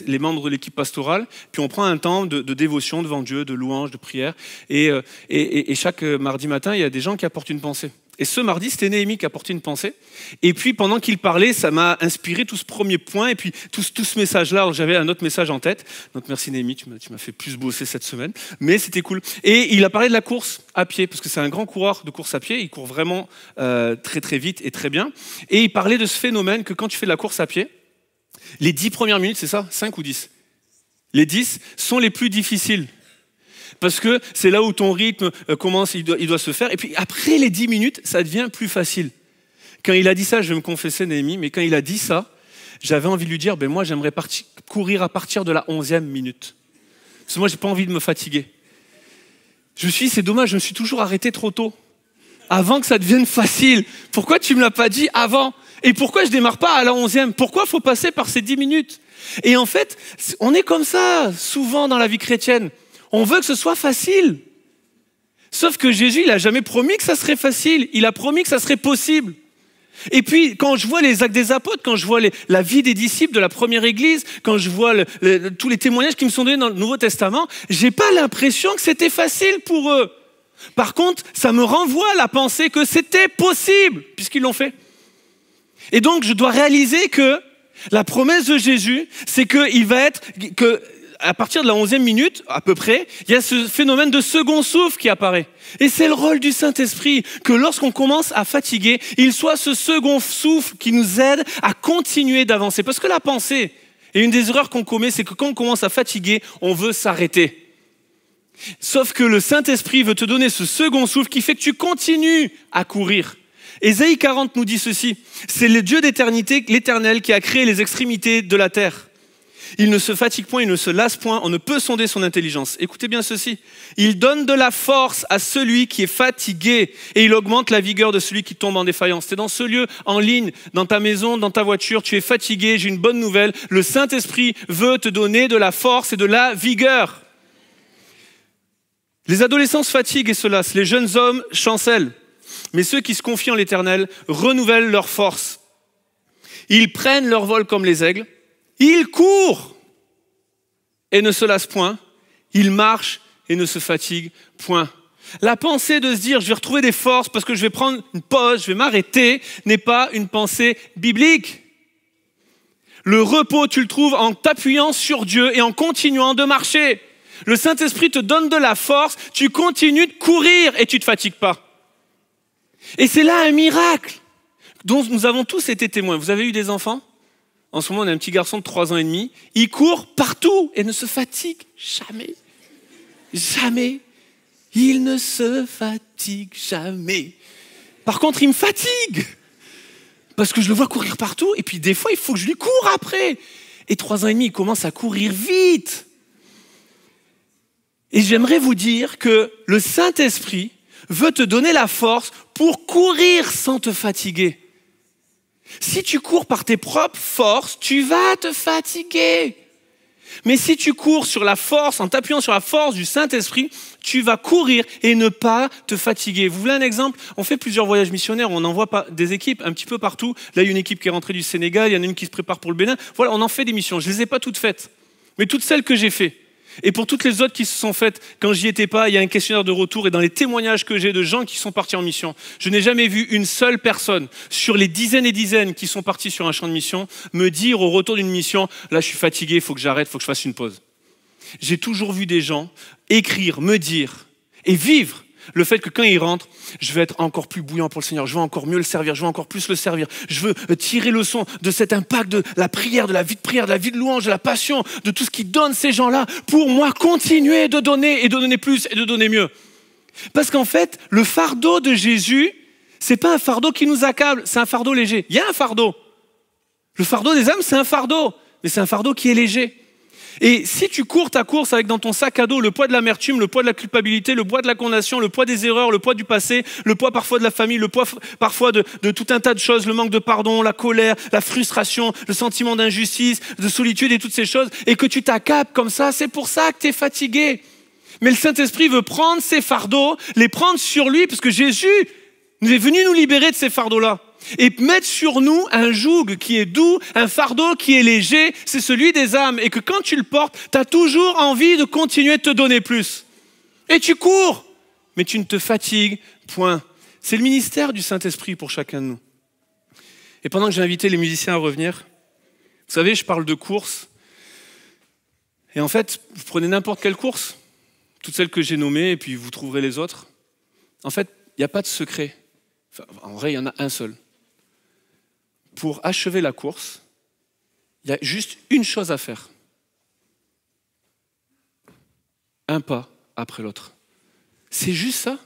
[SPEAKER 6] les membres de l'équipe pastorale. Puis on prend un temps de dévotion devant Dieu, de louange, de prière. Et chaque mardi matin, il y a des gens qui apportent une pensée. Et ce mardi, c'était Néhémie qui apportait une pensée. Et puis, pendant qu'il parlait, ça m'a inspiré tout ce premier point et puis tout ce message-là. Alors, j'avais un autre message en tête. Donc, merci Néhémie, tu m'as fait plus bosser cette semaine. Mais c'était cool. Et il a parlé de la course à pied, parce que c'est un grand coureur de course à pied. Il court vraiment très, très vite et très bien. Et il parlait de ce phénomène que quand tu fais de la course à pied, les 10 premières minutes, c'est ça? 5 ou 10? Les 10 sont les plus difficiles. Parce que c'est là où ton rythme commence, il doit se faire. Et puis après les 10 minutes, ça devient plus facile. Quand il a dit ça, je vais me confesser Néhémie, mais quand il a dit ça, j'avais envie de lui dire, moi j'aimerais courir à partir de la 11e minute. Parce que moi j'ai pas envie de me fatiguer. Je me suis dit, c'est dommage, je me suis toujours arrêté trop tôt. Avant que ça devienne facile. Pourquoi tu me l'as pas dit avant? Et pourquoi je démarre pas à la 11e? Pourquoi faut passer par ces 10 minutes? Et en fait, on est comme ça souvent dans la vie chrétienne. On veut que ce soit facile. Sauf que Jésus, il n'a jamais promis que ça serait facile. Il a promis que ça serait possible. Et puis, quand je vois les actes des apôtres, quand je vois la vie des disciples de la première église, quand je vois tous les témoignages qui me sont donnés dans le Nouveau Testament, j'ai pas l'impression que c'était facile pour eux. Par contre, ça me renvoie à la pensée que c'était possible, puisqu'ils l'ont fait. Et donc, je dois réaliser que la promesse de Jésus, c'est qu'il va être... à partir de la 11e minute, à peu près, il y a ce phénomène de second souffle qui apparaît. Et c'est le rôle du Saint-Esprit, que lorsqu'on commence à fatiguer, il soit ce second souffle qui nous aide à continuer d'avancer. Parce que la pensée, et une des erreurs qu'on commet, c'est que quand on commence à fatiguer, on veut s'arrêter. Sauf que le Saint-Esprit veut te donner ce second souffle qui fait que tu continues à courir. Ésaïe 40 nous dit ceci, c'est le Dieu d'éternité, l'Éternel, qui a créé les extrémités de la terre. Il ne se fatigue point, il ne se lasse point, on ne peut sonder son intelligence. Écoutez bien ceci. Il donne de la force à celui qui est fatigué et il augmente la vigueur de celui qui tombe en défaillance. Tu es dans ce lieu, en ligne, dans ta maison, dans ta voiture, tu es fatigué, j'ai une bonne nouvelle. Le Saint-Esprit veut te donner de la force et de la vigueur. Les adolescents se fatiguent et se lassent, les jeunes hommes chancellent. Mais ceux qui se confient en l'Éternel renouvellent leur force. Ils prennent leur vol comme les aigles. Ils courent et ne se lassent point. Ils marchent et ne se fatiguent point. La pensée de se dire je vais retrouver des forces parce que je vais prendre une pause, je vais m'arrêter, n'est pas une pensée biblique. Le repos, tu le trouves en t'appuyant sur Dieu et en continuant de marcher. Le Saint-Esprit te donne de la force, tu continues de courir et tu ne te fatigues pas. Et c'est là un miracle dont nous avons tous été témoins. Vous avez eu des enfants? En ce moment, on a un petit garçon de 3 ans et demi. Il court partout et ne se fatigue jamais. Jamais. Il ne se fatigue jamais. Par contre, il me fatigue. Parce que je le vois courir partout. Et puis des fois, il faut que je lui cours après. Et 3 ans et demi, il commence à courir vite. Et j'aimerais vous dire que le Saint-Esprit veut te donner la force pour courir sans te fatiguer. Si tu cours par tes propres forces, tu vas te fatiguer. Mais si tu cours sur la force, en t'appuyant sur la force du Saint-Esprit, tu vas courir et ne pas te fatiguer. Vous voulez un exemple? On fait plusieurs voyages missionnaires, on envoie des équipes un petit peu partout. Là, il y a une équipe qui est rentrée du Sénégal, il y en a une qui se prépare pour le Bénin. Voilà, on en fait des missions. Je ne les ai pas toutes faites, mais toutes celles que j'ai faites. Et pour toutes les autres qui se sont faites, quand j'y étais pas, il y a un questionnaire de retour et dans les témoignages que j'ai de gens qui sont partis en mission, je n'ai jamais vu une seule personne sur les dizaines et dizaines qui sont partis sur un champ de mission me dire au retour d'une mission, là je suis fatigué, il faut que j'arrête, il faut que je fasse une pause. J'ai toujours vu des gens écrire, me dire et vivre le fait que quand ils rentrent, je vais être encore plus bouillant pour le Seigneur, je veux encore mieux le servir, je veux encore plus le servir, je veux tirer le son de cet impact de la prière, de la vie de prière, de la vie de louange, de la passion, de tout ce qui donne ces gens-là pour moi continuer de donner et de donner plus et de donner mieux. Parce qu'en fait, le fardeau de Jésus, c'est pas un fardeau qui nous accable, c'est un fardeau léger. Il y a un fardeau. Le fardeau des âmes, c'est un fardeau, mais c'est un fardeau qui est léger. Et si tu cours ta course avec dans ton sac à dos le poids de l'amertume, le poids de la culpabilité, le poids de la condamnation, le poids des erreurs, le poids du passé, le poids parfois de la famille, le poids parfois de tout un tas de choses, le manque de pardon, la colère, la frustration, le sentiment d'injustice, de solitude et toutes ces choses, et que tu t'accapes comme ça, c'est pour ça que tu es fatigué. Mais le Saint-Esprit veut prendre ces fardeaux, les prendre sur lui, parce que Jésus est venu nous libérer de ces fardeaux-là. Et mettre sur nous un joug qui est doux, un fardeau qui est léger, c'est celui des âmes. Et que quand tu le portes, tu as toujours envie de continuer de te donner plus. Et tu cours, mais tu ne te fatigues, point. C'est le ministère du Saint-Esprit pour chacun de nous. Et pendant que j'ai invité les musiciens à revenir, vous savez, je parle de course. Et en fait, vous prenez n'importe quelle course, toutes celles que j'ai nommées, et puis vous trouverez les autres. En fait, il n'y a pas de secret. Enfin, en vrai, il y en a un seul. Pour achever la course, il y a juste une chose à faire. Un pas après l'autre. C'est juste ça.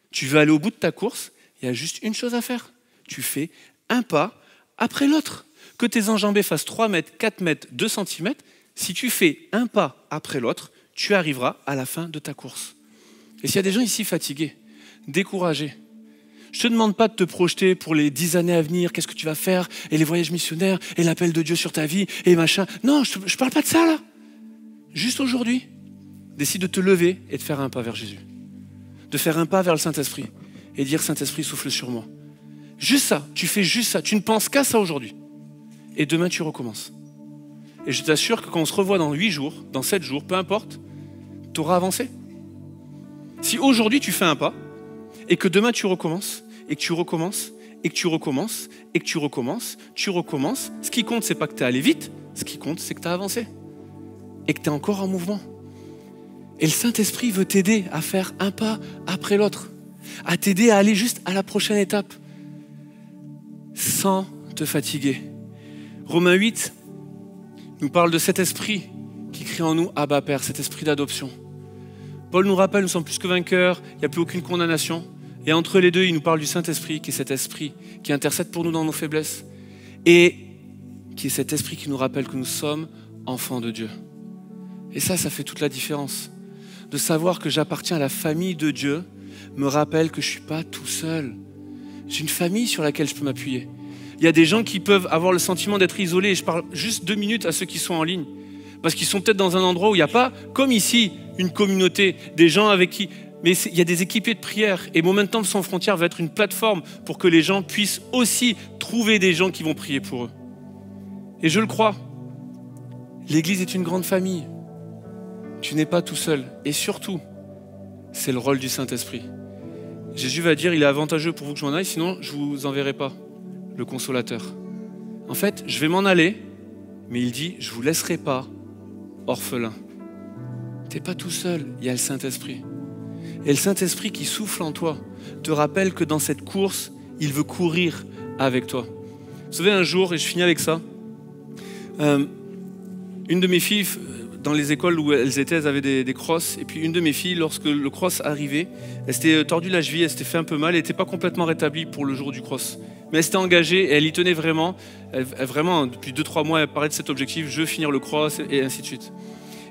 [SPEAKER 6] Tu veux aller au bout de ta course, il y a juste une chose à faire. Tu fais un pas après l'autre. Que tes enjambées fassent 3 mètres, 4 mètres, 2 cm, si tu fais un pas après l'autre, tu arriveras à la fin de ta course. Et s'il y a des gens ici fatigués, découragés, je ne te demande pas de te projeter pour les 10 années à venir, qu'est-ce que tu vas faire, et les voyages missionnaires, et l'appel de Dieu sur ta vie, et machin. Non, je ne parle pas de ça là. Juste aujourd'hui, décide de te lever et de faire un pas vers Jésus. De faire un pas vers le Saint-Esprit et dire Saint-Esprit, souffle sur moi. Juste ça, tu fais juste ça, tu ne penses qu'à ça aujourd'hui. Et demain tu recommences. Et je t'assure que quand on se revoit dans 8 jours, dans 7 jours, peu importe, tu auras avancé. Si aujourd'hui tu fais un pas, et que demain tu recommences, et que tu recommences, et que tu recommences, et que tu recommences, tu recommences. Ce qui compte, c'est pas que tu es allé vite, ce qui compte, c'est que tu as avancé. Et que tu es encore en mouvement. Et le Saint-Esprit veut t'aider à faire un pas après l'autre, à t'aider à aller juste à la prochaine étape, sans te fatiguer. Romains 8 nous parle de cet esprit qui crie en nous, Abba Père, cet esprit d'adoption. Paul nous rappelle, nous sommes plus que vainqueurs, il n'y a plus aucune condamnation. Et entre les deux, il nous parle du Saint-Esprit, qui est cet esprit qui intercède pour nous dans nos faiblesses. Et qui est cet esprit qui nous rappelle que nous sommes enfants de Dieu. Et ça fait toute la différence. De savoir que j'appartiens à la famille de Dieu me rappelle que je ne suis pas tout seul. J'ai une famille sur laquelle je peux m'appuyer. Il y a des gens qui peuvent avoir le sentiment d'être isolés. Et je parle juste 2 minutes à ceux qui sont en ligne. Parce qu'ils sont peut-être dans un endroit où il n'y a pas, comme ici, une communauté, des gens avec qui... Mais il y a des équipiers de prière. Et Momentum Sans Frontières va être une plateforme pour que les gens puissent aussi trouver des gens qui vont prier pour eux. Et je le crois. L'Église est une grande famille. Tu n'es pas tout seul. Et surtout, c'est le rôle du Saint-Esprit. Jésus va dire, il est avantageux pour vous que je m'en aille, sinon je ne vous enverrai pas le consolateur. En fait, je vais m'en aller, mais il dit, je ne vous laisserai pas orphelin. tu n'es pas tout seul, il y a le Saint-Esprit. Et le Saint-Esprit qui souffle en toi te rappelle que dans cette course, il veut courir avec toi. Vous savez, un jour, et je finis avec ça, une de mes filles, dans les écoles où elles étaient, elles avaient des crosses. Et puis une de mes filles, lorsque le cross arrivait, elle s'était tordue la cheville, elle s'était fait un peu mal, elle n'était pas complètement rétablie pour le jour du cross. Mais elle s'était engagée et elle y tenait vraiment. Vraiment, depuis 2-3 mois, elle parlait de cet objectif, je veux finir le cross et ainsi de suite.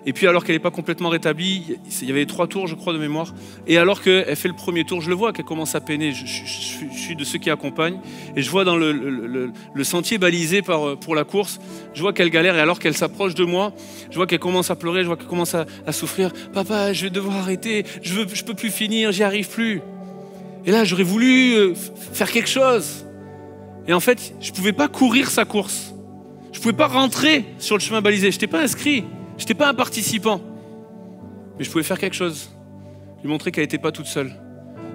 [SPEAKER 6] Et puis alors qu'elle n'est pas complètement rétablie, il y avait 3 tours, je crois, de mémoire. Et alors qu'elle fait le premier tour, je le vois qu'elle commence à peiner. Je suis de ceux qui accompagnent. Et je vois dans le sentier balisé pour la course, je vois qu'elle galère. Et alors qu'elle s'approche de moi, je vois qu'elle commence à pleurer, je vois qu'elle commence à souffrir. « Papa, je vais devoir arrêter, je peux plus finir, j'y arrive plus. » Et là, j'aurais voulu faire quelque chose. Et en fait, je ne pouvais pas courir sa course. Je ne pouvais pas rentrer sur le chemin balisé. Je n'étais pas inscrit. Je n'étais pas un participant, mais je pouvais faire quelque chose, lui montrer qu'elle n'était pas toute seule.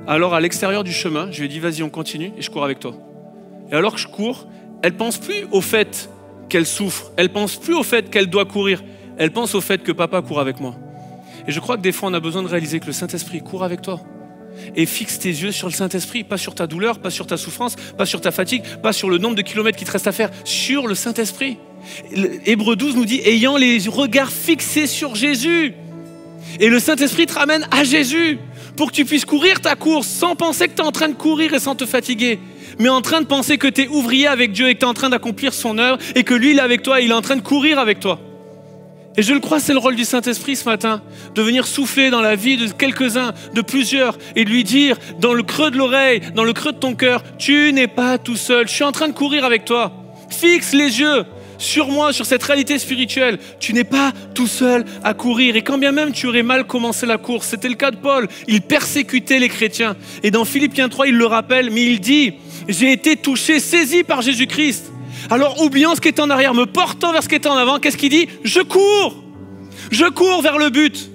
[SPEAKER 6] Alors à l'extérieur du chemin, je lui ai dit vas-y on continue et je cours avec toi. Et alors que je cours, elle ne pense plus au fait qu'elle souffre, elle ne pense plus au fait qu'elle doit courir, elle pense au fait que papa court avec moi. Et je crois que des fois on a besoin de réaliser que le Saint-Esprit court avec toi. Et fixe tes yeux sur le Saint-Esprit, pas sur ta douleur, pas sur ta souffrance, pas sur ta fatigue, pas sur le nombre de kilomètres qui te reste à faire, sur le Saint-Esprit. Hébreux 12 nous dit ayant les regards fixés sur Jésus. Et le Saint-Esprit te ramène à Jésus pour que tu puisses courir ta course sans penser que tu es en train de courir et sans te fatiguer, mais en train de penser que tu es ouvrier avec Dieu et que tu es en train d'accomplir son œuvre et que lui il est avec toi et il est en train de courir avec toi. Et je le crois, c'est le rôle du Saint-Esprit ce matin, de venir souffler dans la vie de quelques-uns, de plusieurs, et de lui dire dans le creux de l'oreille, dans le creux de ton cœur, tu n'es pas tout seul, je suis en train de courir avec toi. Fixe les yeux sur moi, sur cette réalité spirituelle. Tu n'es pas tout seul à courir. Et quand bien même tu aurais mal commencé la course, c'était le cas de Paul, il persécutait les chrétiens. Et dans Philippiens 3, il le rappelle, mais il dit, j'ai été touché, saisi par Jésus-Christ. Alors oubliant ce qui est en arrière, me portant vers ce qui est en avant, qu'est-ce qu'il dit? Je cours vers le but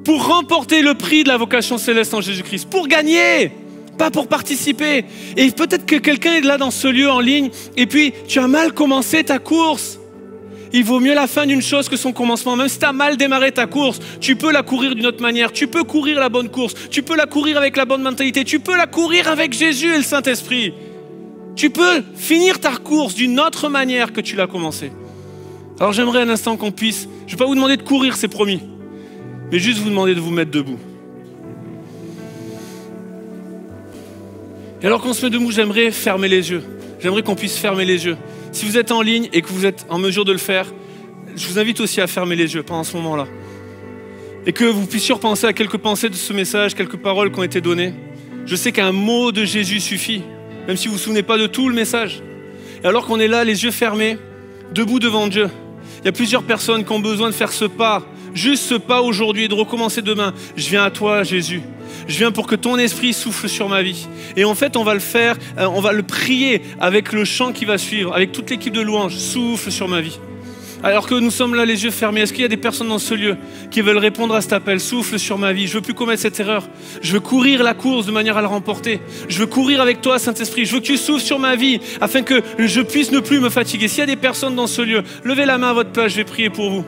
[SPEAKER 6] pour remporter le prix de la vocation céleste en Jésus-Christ, pour gagner, pas pour participer. Et peut-être que quelqu'un est là dans ce lieu en ligne et puis tu as mal commencé ta course. Il vaut mieux la fin d'une chose que son commencement. Même si tu as mal démarré ta course, tu peux la courir d'une autre manière. Tu peux courir la bonne course. Tu peux la courir avec la bonne mentalité. Tu peux la courir avec Jésus et le Saint-Esprit. Tu peux finir ta course d'une autre manière que tu l'as commencé. Alors j'aimerais un instant qu'on puisse, je ne vais pas vous demander de courir, c'est promis, mais juste vous demander de vous mettre debout. Et alors qu'on se met debout, j'aimerais fermer les yeux. J'aimerais qu'on puisse fermer les yeux. Si vous êtes en ligne et que vous êtes en mesure de le faire, je vous invite aussi à fermer les yeux pendant ce moment-là. Et que vous puissiez repenser à quelques pensées de ce message, quelques paroles qui ont été données. Je sais qu'un mot de Jésus suffit, même si vous ne vous souvenez pas de tout le message. Et alors qu'on est là, les yeux fermés, debout devant Dieu, il y a plusieurs personnes qui ont besoin de faire ce pas, juste ce pas aujourd'hui et de recommencer demain. Je viens à toi, Jésus. Je viens pour que ton esprit souffle sur ma vie. Et en fait, on va le faire, on va le prier avec le chant qui va suivre, avec toute l'équipe de louanges. Souffle sur ma vie. Alors que nous sommes là les yeux fermés, est-ce qu'il y a des personnes dans ce lieu qui veulent répondre à cet appel? Souffle sur ma vie, je veux plus commettre cette erreur. Je veux courir la course de manière à la remporter. Je veux courir avec toi, Saint-Esprit. Je veux que tu souffles sur ma vie afin que je puisse ne plus me fatiguer. S'il y a des personnes dans ce lieu, levez la main à votre place, je vais prier pour vous.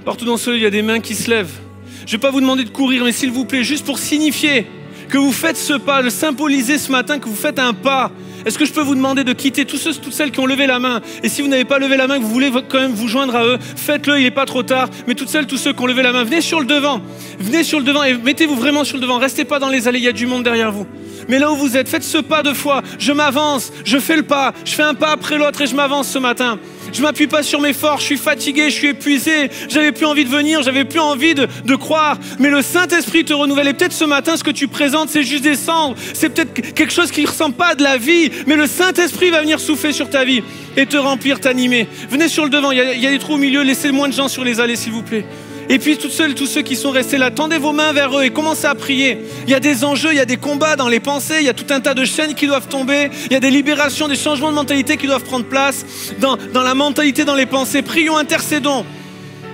[SPEAKER 6] Partout dans ce lieu, il y a des mains qui se lèvent. Je ne vais pas vous demander de courir, mais s'il vous plaît, juste pour signifier que vous faites ce pas, de symboliser ce matin que vous faites un pas. Est-ce que je peux vous demander de quitter tous ceux, toutes celles qui ont levé la main? Et si vous n'avez pas levé la main, que vous voulez quand même vous joindre à eux, faites-le, il n'est pas trop tard. Mais toutes celles, tous ceux qui ont levé la main, venez sur le devant. Venez sur le devant et mettez-vous vraiment sur le devant. Restez pas dans les allées, il y a du monde derrière vous. Mais là où vous êtes, faites ce pas de foi. Je m'avance, je fais le pas, je fais un pas après l'autre et je m'avance ce matin. Je ne m'appuie pas sur mes forces, je suis fatigué, je suis épuisé, j'avais plus envie de venir, j'avais plus envie de croire. Mais le Saint-Esprit te renouvelle. Et peut-être ce matin, ce que tu présentes, c'est juste des cendres. C'est peut-être quelque chose qui ne ressemble pas à de la vie. Mais le Saint-Esprit va venir souffler sur ta vie et te remplir, t'animer. Venez sur le devant, il y a des trous au milieu, laissez moins de gens sur les allées, s'il vous plaît. Et puis tous ceux qui sont restés là, tendez vos mains vers eux et commencez à prier. Il y a des enjeux, il y a des combats dans les pensées, il y a tout un tas de chaînes qui doivent tomber, il y a des libérations, des changements de mentalité qui doivent prendre place dans la mentalité, dans les pensées. Prions, intercédons,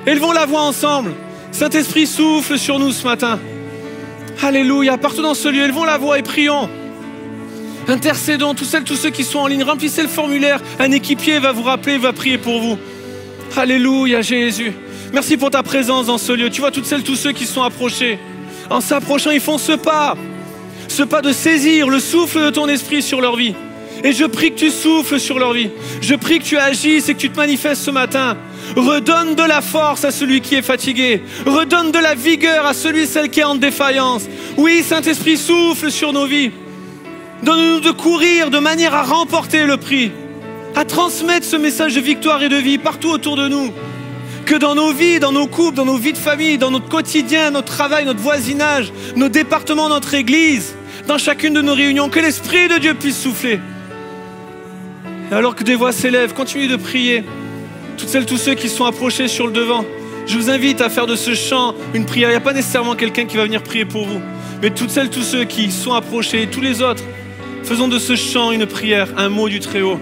[SPEAKER 6] élevons la voix ensemble. Saint-Esprit, souffle sur nous ce matin. Alléluia, partout dans ce lieu, élevons la voix et prions. Intercédons, tous ceux qui sont en ligne, remplissez le formulaire. Un équipier va vous rappeler, va prier pour vous. Alléluia, Jésus. Merci pour ta présence dans ce lieu. Tu vois toutes celles, tous ceux qui se sont approchés. En s'approchant, ils font ce pas de saisir le souffle de ton esprit sur leur vie. Et je prie que tu souffles sur leur vie. Je prie que tu agisses et que tu te manifestes ce matin. Redonne de la force à celui qui est fatigué. Redonne de la vigueur à celui, celle qui est en défaillance. Oui, Saint-Esprit, souffle sur nos vies. Donne-nous de courir de manière à remporter le prix, à transmettre ce message de victoire et de vie partout autour de nous. Que dans nos vies, dans nos couples, dans nos vies de famille, dans notre quotidien, notre travail, notre voisinage, nos départements, notre église, dans chacune de nos réunions, que l'Esprit de Dieu puisse souffler. Et alors que des voix s'élèvent, continue de prier. Toutes celles, tous ceux qui sont approchés sur le devant, je vous invite à faire de ce chant une prière. Il n'y a pas nécessairement quelqu'un qui va venir prier pour vous, mais toutes celles, tous ceux qui sont approchés, tous les autres, faisons de ce chant une prière, un mot du Très-Haut.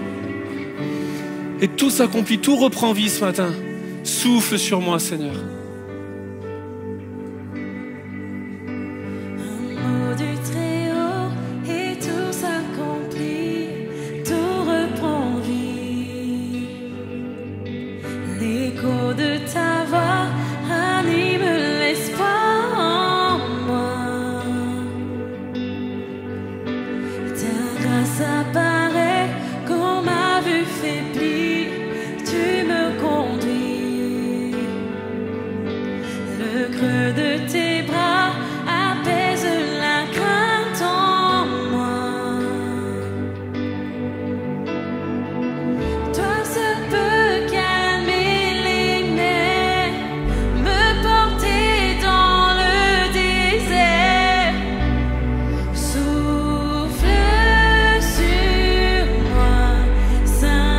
[SPEAKER 6] Et tout s'accomplit, tout reprend vie ce matin. Souffle sur moi, Seigneur.
[SPEAKER 7] Un mot du Très-Haut et tout s'accomplit, tout reprend vie. L'écho de ta voix anime l'espoir en moi. Ta grâce apparaît comme ma vue faiblit, tu me conduis. Le creux de tes bras apaise la crainte en moi. Toi seul peux calmer les nerfs, me porter dans le désert. Souffle sur moi, Saint-Esprit.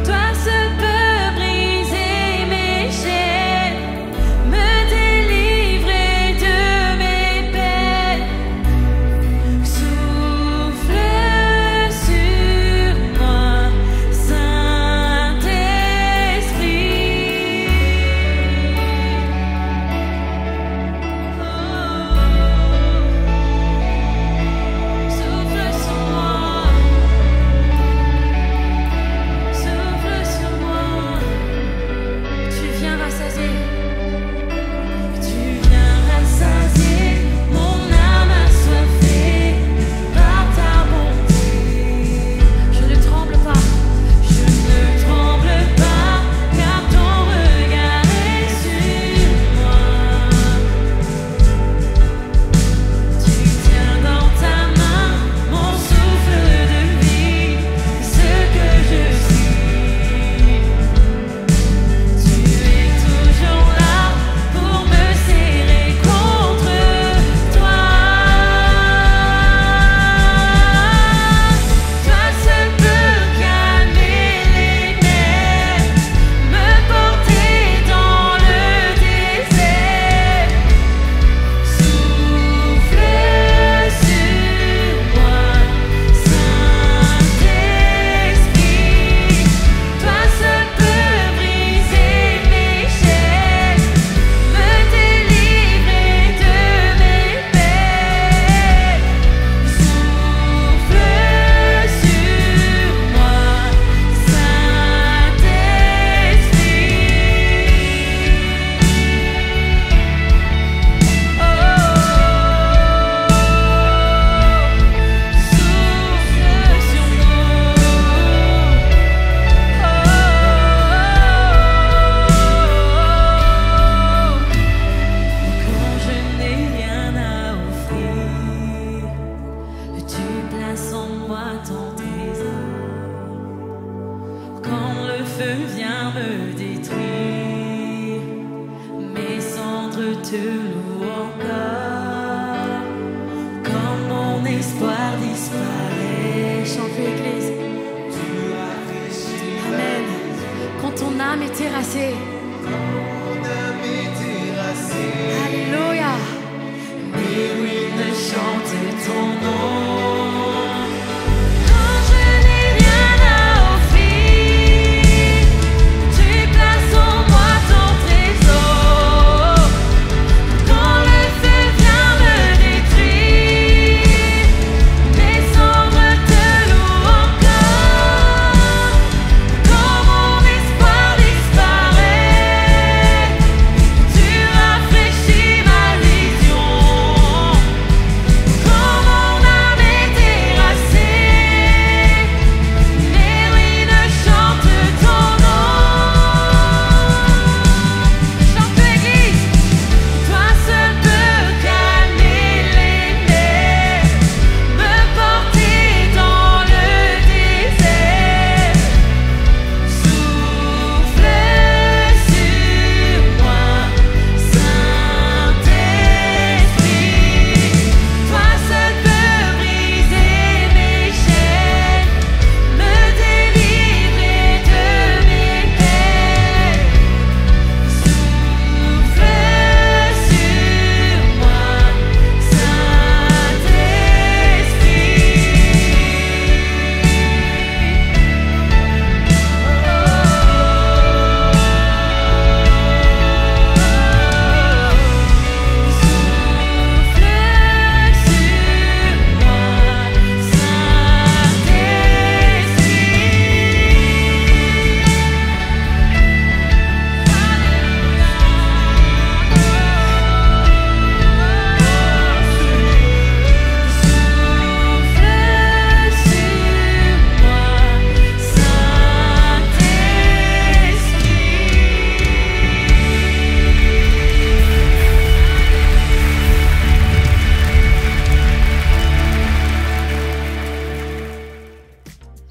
[SPEAKER 7] Toi seul peux briser mes chaînes, me délivrer de mes peines. Souffle sur moi, Saint-Esprit. Souffle sur moi, souffle sur moi. Tu viens rassasier mon âme assoiffée par ta bonté. Je ne tremble pas, car ton regard est sur moi. Tu tiens dans ta main mon souffle de vie, ce que je suis. Tu es toujours là pour me serrer contre toi. Toi seul peux calmer les nerfs, me porter dans le désert. Souffle sur moi, Saint-Esprit. Toi seul peux briser mes chaînes, me délivrer de mes peines. Souffle sur moi, Quand je n'ai rien à offrir, tu places en moi ton trésor. Quand le feu vient me détruire, mes cendres te louent encore. Quand mon espoir disparaît, chante l'église. Amen. Quand ton âme est terrassée, alléluia. Mes ruines chantent ton nom. Quand je n'ai rien à offrir, tu places en moi ton trésor. Quand le feu vient me détruire, mes cendres te louent encore. Quand mon espoir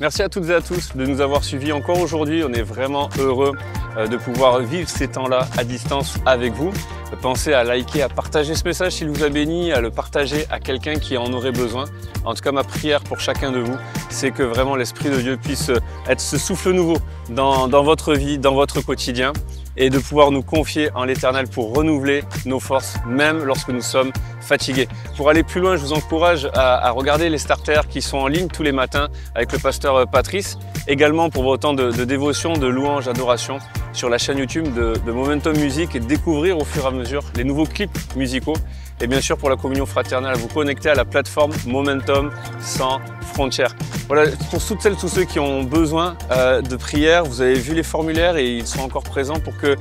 [SPEAKER 2] Merci à toutes et à tous de nous avoir suivis encore aujourd'hui. On est vraiment heureux de pouvoir vivre ces temps-là à distance avec vous. Pensez à liker, à partager ce message s'il vous a béni, à le partager à quelqu'un qui en aurait besoin. En tout cas, ma prière pour chacun de vous, c'est que vraiment l'Esprit de Dieu puisse être ce souffle nouveau dans votre vie, dans votre quotidien, et de pouvoir nous confier en l'Éternel pour renouveler nos forces, même lorsque nous sommes fatigués. Pour aller plus loin, je vous encourage à regarder les starters qui sont en ligne tous les matins avec le pasteur Patrice. Également pour vos temps de dévotion, de louange, d'adoration sur la chaîne YouTube de Momentum Music et de découvrir au fur et à mesure les nouveaux clips musicaux. Et bien sûr pour la communion fraternelle, à vous connecter à la plateforme Momentum sans frontières. Voilà, pour toutes celles, tous ceux qui ont besoin de prière, vous avez vu les formulaires et ils sont encore présents pour que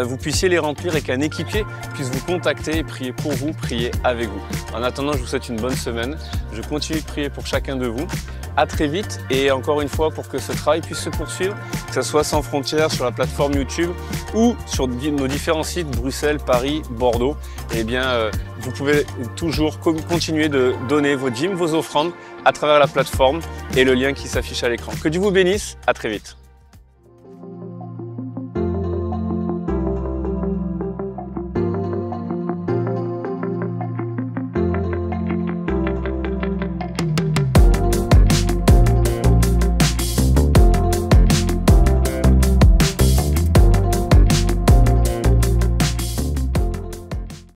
[SPEAKER 2] vous puissiez les remplir et qu'un équipier puisse vous contacter et prier pour vous, prier avec vous. En attendant, je vous souhaite une bonne semaine. Je continue de prier pour chacun de vous. À très vite et encore une fois pour que ce travail puisse se poursuivre, que ce soit sans frontières sur la plateforme YouTube ou sur nos différents sites Bruxelles, Paris, Bordeaux. Eh bien, vous pouvez toujours continuer de donner vos dîmes, vos offrandes à travers la plateforme et le lien qui s'affiche à l'écran. Que Dieu vous bénisse, à très vite.